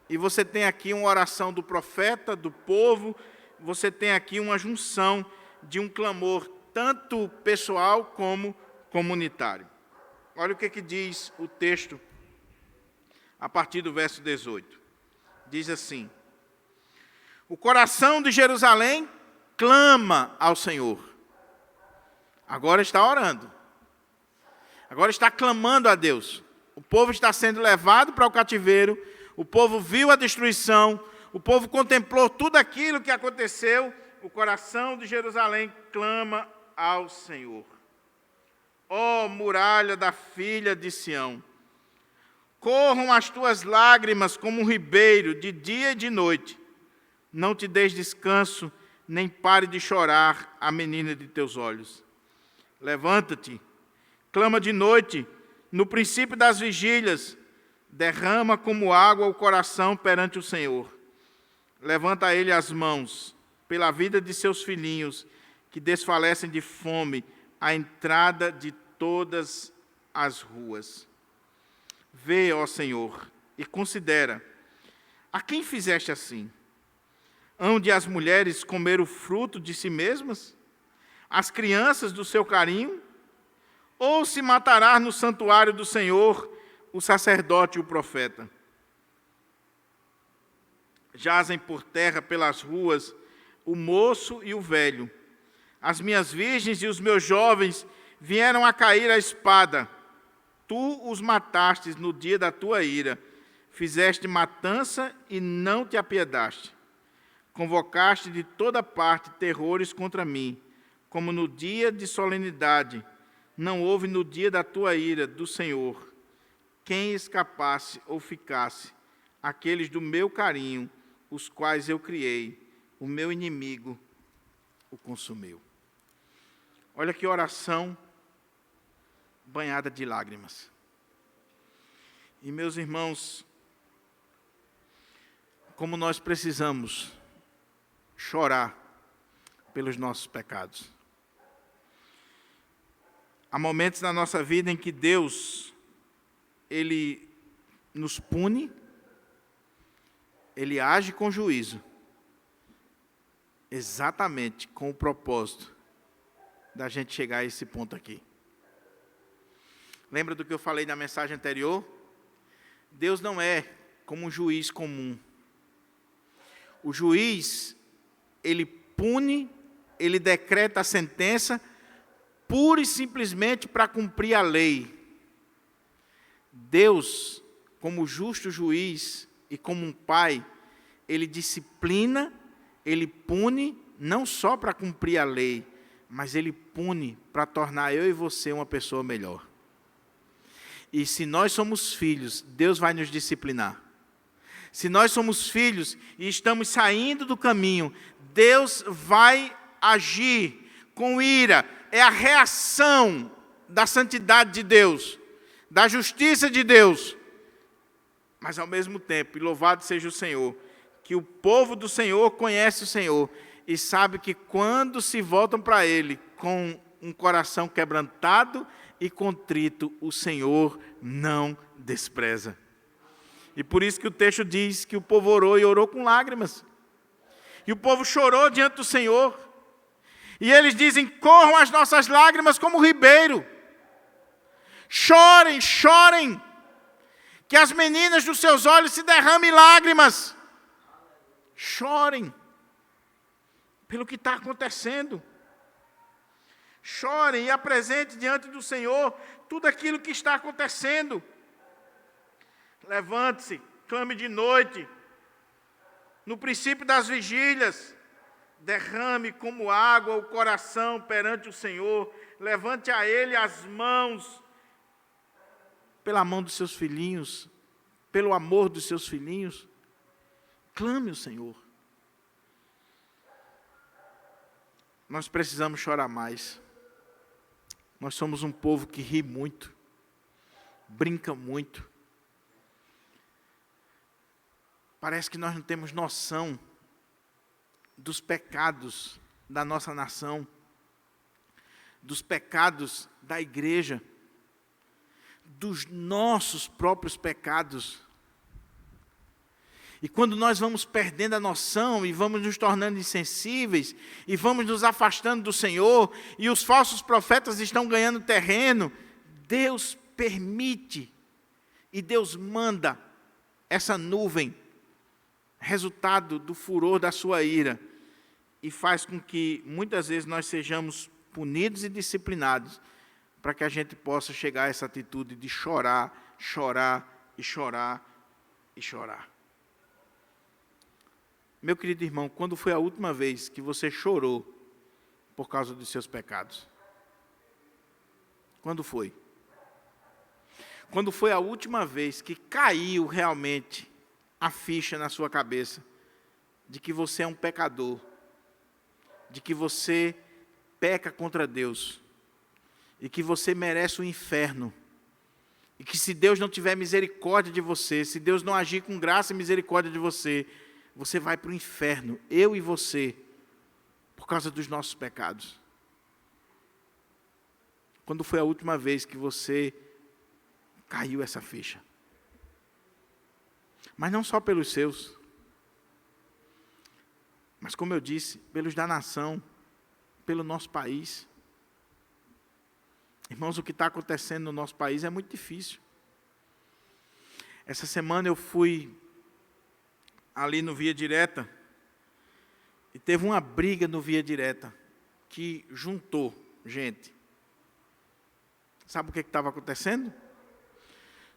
E você tem aqui uma oração do profeta, do povo, você tem aqui uma junção de um clamor tanto pessoal como comunitário. Olha o que diz o texto a partir do verso 18. Diz assim: o coração de Jerusalém clama ao Senhor. Agora está orando. Agora está clamando a Deus. O povo está sendo levado para o cativeiro, o povo viu a destruição, o povo contemplou tudo aquilo que aconteceu, o coração de Jerusalém clama ao Senhor. Ó muralha da filha de Sião, Corram as tuas lágrimas como um ribeiro, de dia e de noite. Não te des descanso, nem pare de chorar a menina de teus olhos. Levanta-te, clama de noite, no princípio das vigílias, derrama como água o coração perante o Senhor. Levanta a ele as mãos, pela vida de seus filhinhos, que desfalecem de fome, à entrada de todas as ruas. Vê, ó Senhor, e considera, a quem fizeste assim? Hão de as mulheres comer o fruto de si mesmas? As crianças do seu carinho? Ou se matará no santuário do Senhor o sacerdote e o profeta? Jazem por terra pelas ruas o moço e o velho. As minhas virgens e os meus jovens vieram a cair à espada. Tu os matastes no dia da tua ira. Fizeste matança e não te apiedaste. Convocaste de toda parte terrores contra mim, como no dia de solenidade. Não houve no dia da tua ira, do Senhor, quem escapasse ou ficasse, aqueles do meu carinho, os quais eu criei, o meu inimigo o consumiu. Olha que oração banhada de lágrimas. E, meus irmãos, como nós precisamos chorar pelos nossos pecados. Há momentos na nossa vida em que Deus, Ele nos pune, Ele age com juízo, exatamente com o propósito da gente chegar a esse ponto aqui. Lembra do que eu falei na mensagem anterior? Deus não é como um juiz comum. O juiz, ele pune, ele decreta a sentença, pura e simplesmente para cumprir a lei. Deus, como justo juiz e como um pai, ele disciplina, ele pune, não só para cumprir a lei, mas ele pune para tornar eu e você uma pessoa melhor. E se nós somos filhos, Deus vai nos disciplinar. Se nós somos filhos e estamos saindo do caminho, Deus vai agir com ira. É a reação da santidade de Deus, da justiça de Deus. Mas ao mesmo tempo, e louvado seja o Senhor, que o povo do Senhor conhece o Senhor e sabe que quando se voltam para Ele com um coração quebrantado e contrito, o Senhor não despreza. E por isso que o texto diz que o povo orou e orou com lágrimas. E o povo chorou diante do Senhor. E eles dizem, corram as nossas lágrimas como o ribeiro. Chorem, chorem. Que as meninas dos seus olhos se derramem lágrimas. Chorem. Pelo que está acontecendo. Chorem e apresentem diante do Senhor tudo aquilo que está acontecendo. Levante-se, clame de noite, no princípio das vigílias, derrame como água o coração perante o Senhor, levante a Ele as mãos, pela mão dos seus filhinhos, pelo amor dos seus filhinhos, clame ao Senhor. Nós precisamos chorar mais. Nós somos um povo que ri muito, brinca muito. Parece que nós não temos noção dos pecados da nossa nação, dos pecados da igreja, dos nossos próprios pecados. E quando nós vamos perdendo a noção e vamos nos tornando insensíveis e vamos nos afastando do Senhor e os falsos profetas estão ganhando terreno, Deus permite e Deus manda essa nuvem, resultado do furor da sua ira, e faz com que muitas vezes nós sejamos punidos e disciplinados para que a gente possa chegar a essa atitude de chorar, chorar e chorar e chorar. Meu querido irmão, quando foi a última vez que você chorou por causa dos seus pecados? Quando foi? Quando foi a última vez que caiu realmente a ficha na sua cabeça de que você é um pecador, de que você peca contra Deus e que você merece o inferno, e que se Deus não tiver misericórdia de você, se Deus não agir com graça e misericórdia de você, você vai para o inferno, eu e você, por causa dos nossos pecados? Quando foi a última vez que você caiu essa ficha? Mas não só pelos seus, mas como eu disse, pelos da nação, pelo nosso país. Irmãos, o que está acontecendo no nosso país é muito difícil. Essa semana eu fui ali no Via Direta e teve uma briga no Via Direta que juntou gente. Sabe o que estava acontecendo?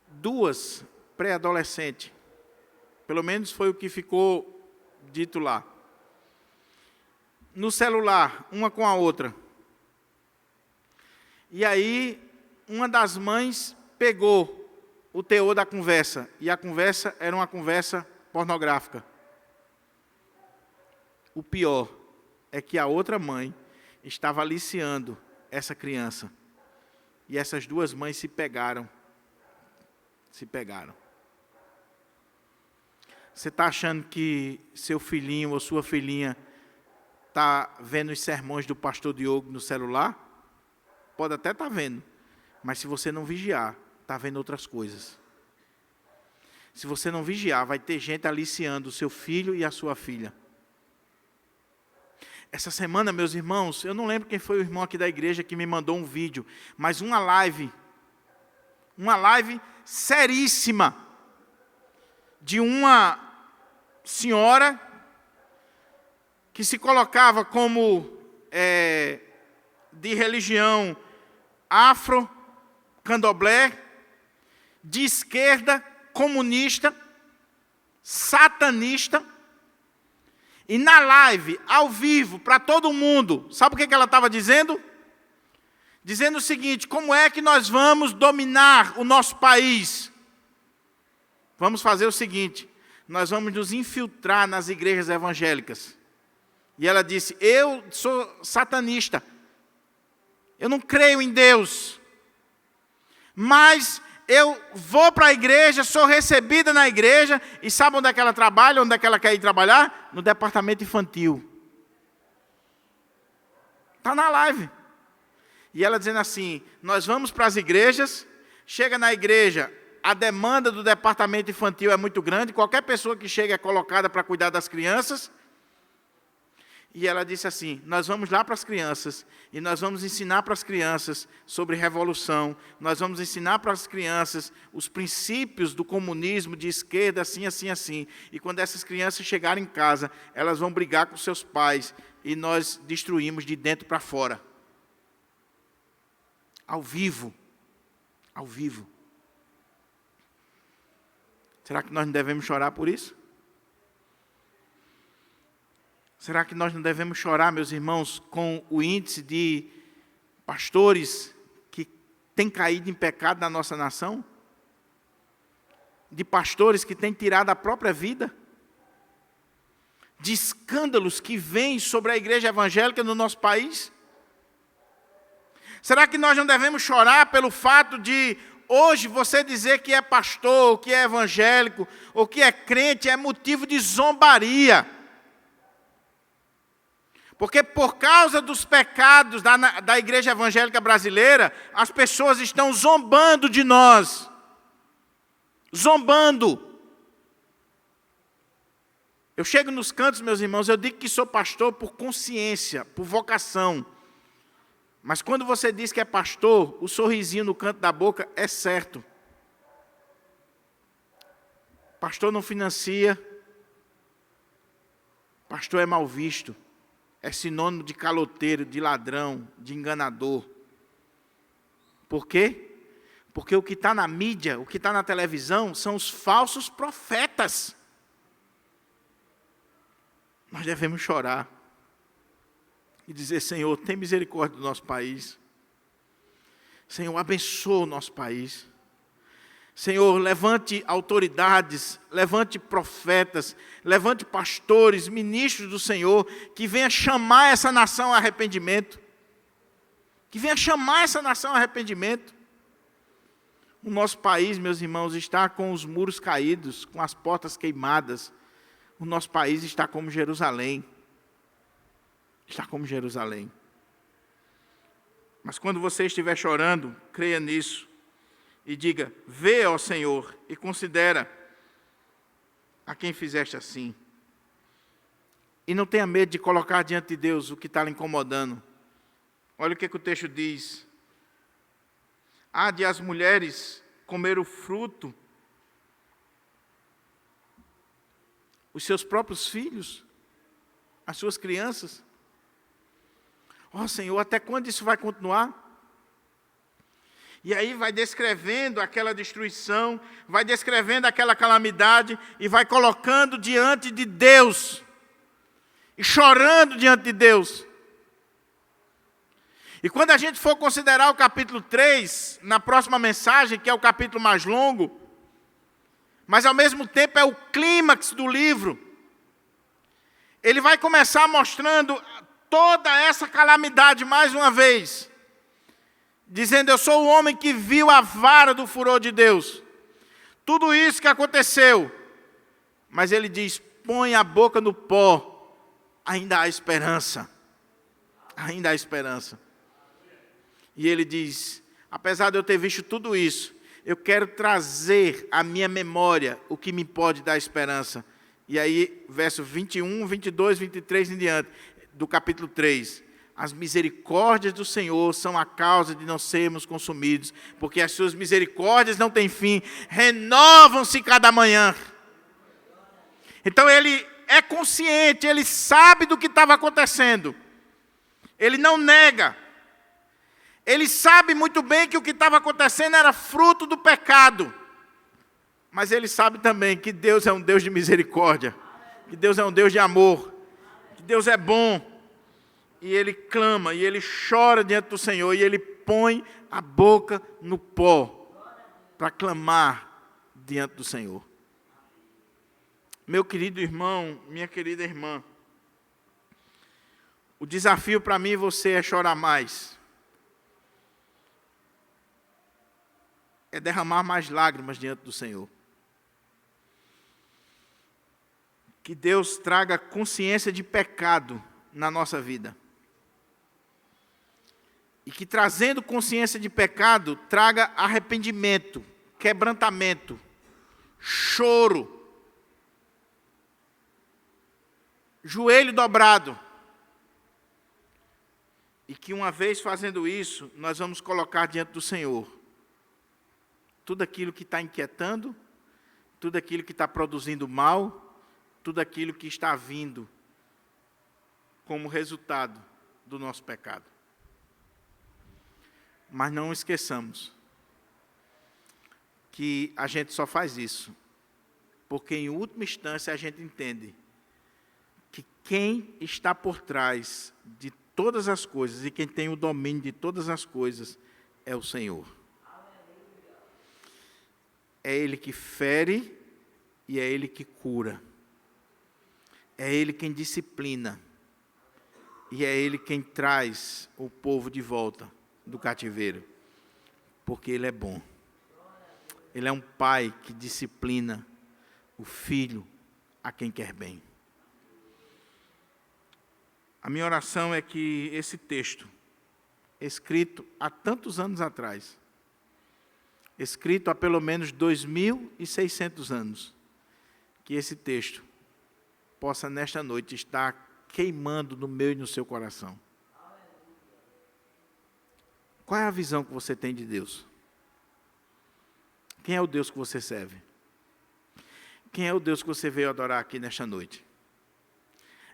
2 pré-adolescentes, pelo menos foi o que ficou dito lá, no celular, uma com a outra. E aí, uma das mães pegou o teor da conversa, e a conversa era uma conversa pornográfica. O pior é que a outra mãe estava aliciando essa criança. E essas 2 mães se pegaram. Você está achando que seu filhinho ou sua filhinha está vendo os sermões do pastor Diogo no celular? Pode até estar vendo, mas se você não vigiar, está vendo outras coisas. Se você não vigiar, vai ter gente aliciando o seu filho e a sua filha. Essa semana, meus irmãos, eu não lembro quem foi o irmão aqui da igreja que me mandou um vídeo, mas uma live seríssima, de uma senhora que se colocava como de religião afro-candomblé, de esquerda, comunista, satanista, e na live, ao vivo, para todo mundo, sabe o que ela estava dizendo? Dizendo o seguinte: como é que nós vamos dominar o nosso país? Vamos fazer o seguinte, nós vamos nos infiltrar nas igrejas evangélicas. E ela disse: eu sou satanista, eu não creio em Deus, mas eu vou para a igreja, sou recebida na igreja, e sabe onde é que ela trabalha, onde é que ela quer ir trabalhar? No departamento infantil. Está na live. E ela dizendo assim: nós vamos para as igrejas, chega na igreja, a demanda do departamento infantil é muito grande, qualquer pessoa que chega é colocada para cuidar das crianças. E ela disse assim: nós vamos lá para as crianças, e nós vamos ensinar para as crianças sobre revolução, nós vamos ensinar para as crianças os princípios do comunismo de esquerda, assim, assim, assim. E quando essas crianças chegarem em casa, elas vão brigar com seus pais, e nós destruímos de dentro para fora. Ao vivo. Ao vivo. Será que nós não devemos chorar por isso? Será que nós não devemos chorar, meus irmãos, com o índice de pastores que têm caído em pecado na nossa nação? De pastores que têm tirado a própria vida? De escândalos que vêm sobre a igreja evangélica no nosso país? Será que nós não devemos chorar pelo fato de hoje você dizer que é pastor, ou que é evangélico, ou que é crente, é motivo de zombaria? Porque por causa dos pecados da igreja evangélica brasileira, as pessoas estão zombando de nós. Zombando. Eu chego nos cantos, meus irmãos, eu digo que sou pastor por consciência, por vocação. Mas quando você diz que é pastor, o sorrisinho no canto da boca é certo. Pastor não financia. Pastor é mal visto. É sinônimo de caloteiro, de ladrão, de enganador. Por quê? Porque o que está na mídia, o que está na televisão, são os falsos profetas. Nós devemos chorar e dizer: Senhor, tem misericórdia do nosso país. Senhor, abençoa o nosso país. Senhor, levante autoridades, levante profetas, levante pastores, ministros do Senhor, que venha chamar essa nação a arrependimento. Que venha chamar essa nação a arrependimento. O nosso país, meus irmãos, está com os muros caídos, com as portas queimadas. O nosso país está como Jerusalém. Está como Jerusalém. Mas quando você estiver chorando, creia nisso. E diga, vê, ó Senhor, e considera a quem fizeste assim. E não tenha medo de colocar diante de Deus o que está lhe incomodando. Olha o que o texto diz. Há de as mulheres comer o fruto, os seus próprios filhos, as suas crianças. Ó Senhor, até quando isso vai continuar? E aí vai descrevendo aquela destruição, vai descrevendo aquela calamidade e vai colocando diante de Deus. E chorando diante de Deus. E quando a gente for considerar o capítulo 3, na próxima mensagem, que é o capítulo mais longo, mas ao mesmo tempo é o clímax do livro, ele vai começar mostrando toda essa calamidade mais uma vez. Dizendo, eu sou o homem que viu a vara do furor de Deus. Tudo isso que aconteceu. Mas ele diz, põe a boca no pó. Ainda há esperança. Ainda há esperança. E ele diz, apesar de eu ter visto tudo isso, eu quero trazer à minha memória o que me pode dar esperança. E aí, verso 21, 22, 23 em diante, do capítulo 3. As misericórdias do Senhor são a causa de não sermos consumidos, porque as suas misericórdias não têm fim, renovam-se cada manhã. Então ele é consciente, ele sabe do que estava acontecendo. Ele não nega. Ele sabe muito bem que o que estava acontecendo era fruto do pecado. Mas ele sabe também que Deus é um Deus de misericórdia, que Deus é um Deus de amor, que Deus é bom. E ele clama, e ele chora diante do Senhor, e ele põe a boca no pó para clamar diante do Senhor. Meu querido irmão, minha querida irmã, o desafio para mim e você é chorar mais. É derramar mais lágrimas diante do Senhor. Que Deus traga consciência de pecado na nossa vida. E que trazendo consciência de pecado, traga arrependimento, quebrantamento, choro, joelho dobrado. E que uma vez fazendo isso, nós vamos colocar diante do Senhor tudo aquilo que está inquietando, tudo aquilo que está produzindo mal, tudo aquilo que está vindo como resultado do nosso pecado. Mas não esqueçamos que a gente só faz isso porque, em última instância, a gente entende que quem está por trás de todas as coisas e quem tem o domínio de todas as coisas é o Senhor. É Ele que fere e é Ele que cura. É Ele quem disciplina e é Ele quem traz o povo de volta do cativeiro, porque Ele é bom. Ele é um pai que disciplina o filho a quem quer bem. A minha oração é que esse texto, escrito há tantos anos atrás, escrito há pelo menos 2.600 anos, que esse texto possa nesta noite estar queimando no meu e no seu coração. Qual é a visão que você tem de Deus? Quem é o Deus que você serve? Quem é o Deus que você veio adorar aqui nesta noite?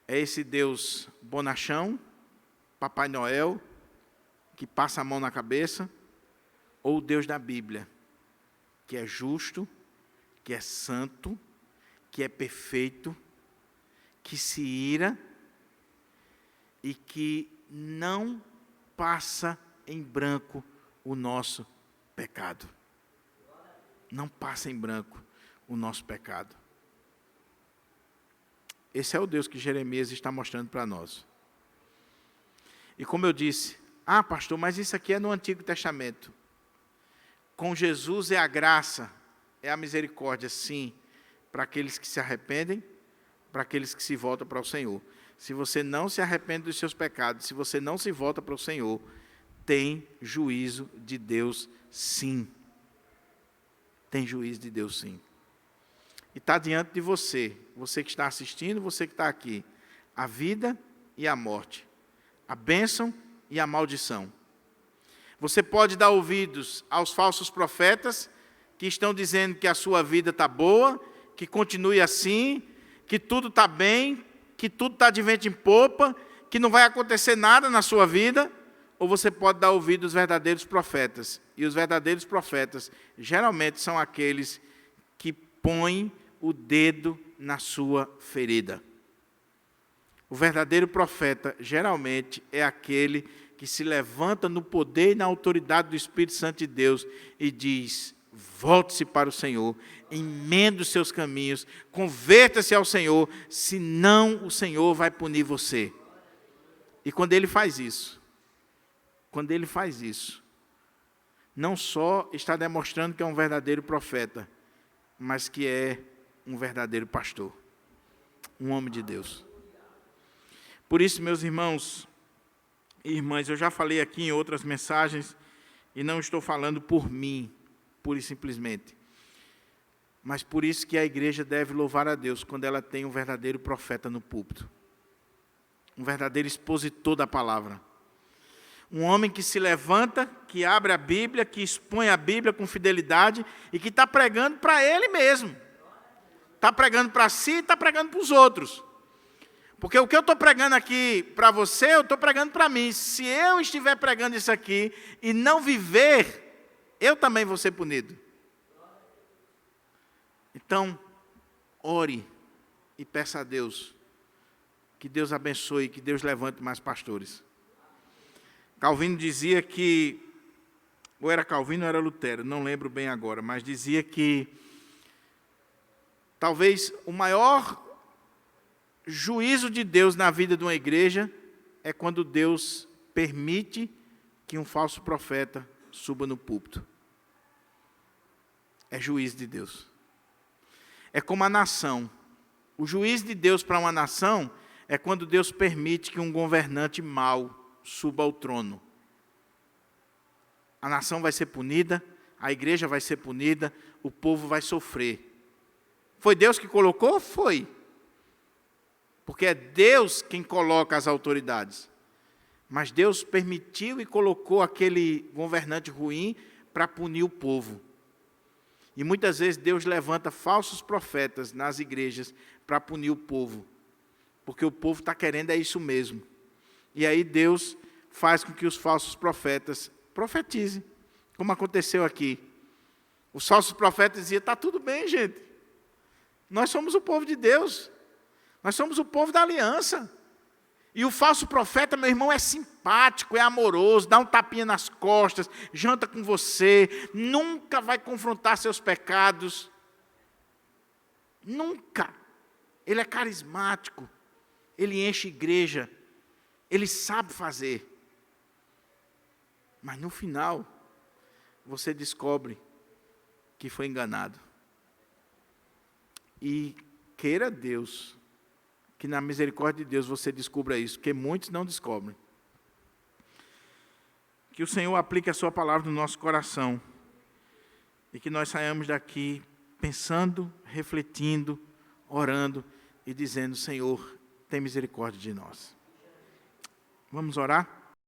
É esse Deus bonachão, Papai Noel, que passa a mão na cabeça? Ou o Deus da Bíblia, que é justo, que é santo, que é perfeito, que se ira e que não passa em branco o nosso pecado. não passa em branco o nosso pecado. Esse é o Deus que Jeremias está mostrando para nós. E como eu disse, pastor, mas isso aqui é no Antigo Testamento. Com Jesus é a graça, é a misericórdia, sim, para aqueles que se arrependem, para aqueles que se voltam para o Senhor. Se você não se arrepende dos seus pecados, se você não se volta para o Senhor, tem juízo de Deus, sim. Tem juízo de Deus, sim. E está diante de você, você que está assistindo, você que está aqui, a vida e a morte, a bênção e a maldição. Você pode dar ouvidos aos falsos profetas que estão dizendo que a sua vida está boa, que continue assim, que tudo está bem, que tudo está de vento em popa, que não vai acontecer nada na sua vida, ou você pode dar ouvidos aos verdadeiros profetas. E os verdadeiros profetas geralmente são aqueles que põem o dedo na sua ferida. O verdadeiro profeta, geralmente, é aquele que se levanta no poder e na autoridade do Espírito Santo de Deus e diz: volte-se para o Senhor, emende os seus caminhos, converta-se ao Senhor, senão o Senhor vai punir você. E quando ele faz isso, não só está demonstrando que é um verdadeiro profeta, mas que é um verdadeiro pastor, um homem de Deus. Por isso, meus irmãos e irmãs, eu já falei aqui em outras mensagens, e não estou falando por mim, pura e simplesmente, mas por isso que a igreja deve louvar a Deus quando ela tem um verdadeiro profeta no púlpito, um verdadeiro expositor da palavra, um homem que se levanta, que abre a Bíblia, que expõe a Bíblia com fidelidade e que está pregando para ele mesmo. Está pregando para si e está pregando para os outros. Porque o que eu estou pregando aqui para você, eu estou pregando para mim. Se eu estiver pregando isso aqui e não viver, eu também vou ser punido. Então, ore e peça a Deus que Deus abençoe, que Deus levante mais pastores. Calvino dizia que, ou era Calvino ou era Lutero, não lembro bem agora, mas dizia que talvez o maior juízo de Deus na vida de uma igreja é quando Deus permite que um falso profeta suba no púlpito. É juízo de Deus. É como a nação. O juízo de Deus para uma nação é quando Deus permite que um governante mau suba ao trono. A nação vai ser punida, a igreja vai ser punida, o povo vai sofrer. Foi Deus que colocou? Foi. Porque é Deus quem coloca as autoridades. Mas Deus permitiu e colocou aquele governante ruim para punir o povo. E muitas vezes Deus levanta falsos profetas nas igrejas para punir o povo. Porque o povo está querendo é isso mesmo. E aí Deus faz com que os falsos profetas profetizem, como aconteceu aqui. Os falsos profetas diziam: está tudo bem, gente. Nós somos o povo de Deus. Nós somos o povo da aliança. E o falso profeta, meu irmão, é simpático, é amoroso, dá um tapinha nas costas, janta com você, nunca vai confrontar seus pecados. Nunca. Ele é carismático, ele enche igreja, ele sabe fazer. Mas no final, você descobre que foi enganado. E queira Deus que na misericórdia de Deus você descubra isso, porque muitos não descobrem. Que o Senhor aplique a sua palavra no nosso coração e que nós saiamos daqui pensando, refletindo, orando e dizendo: Senhor, tem misericórdia de nós. Vamos orar?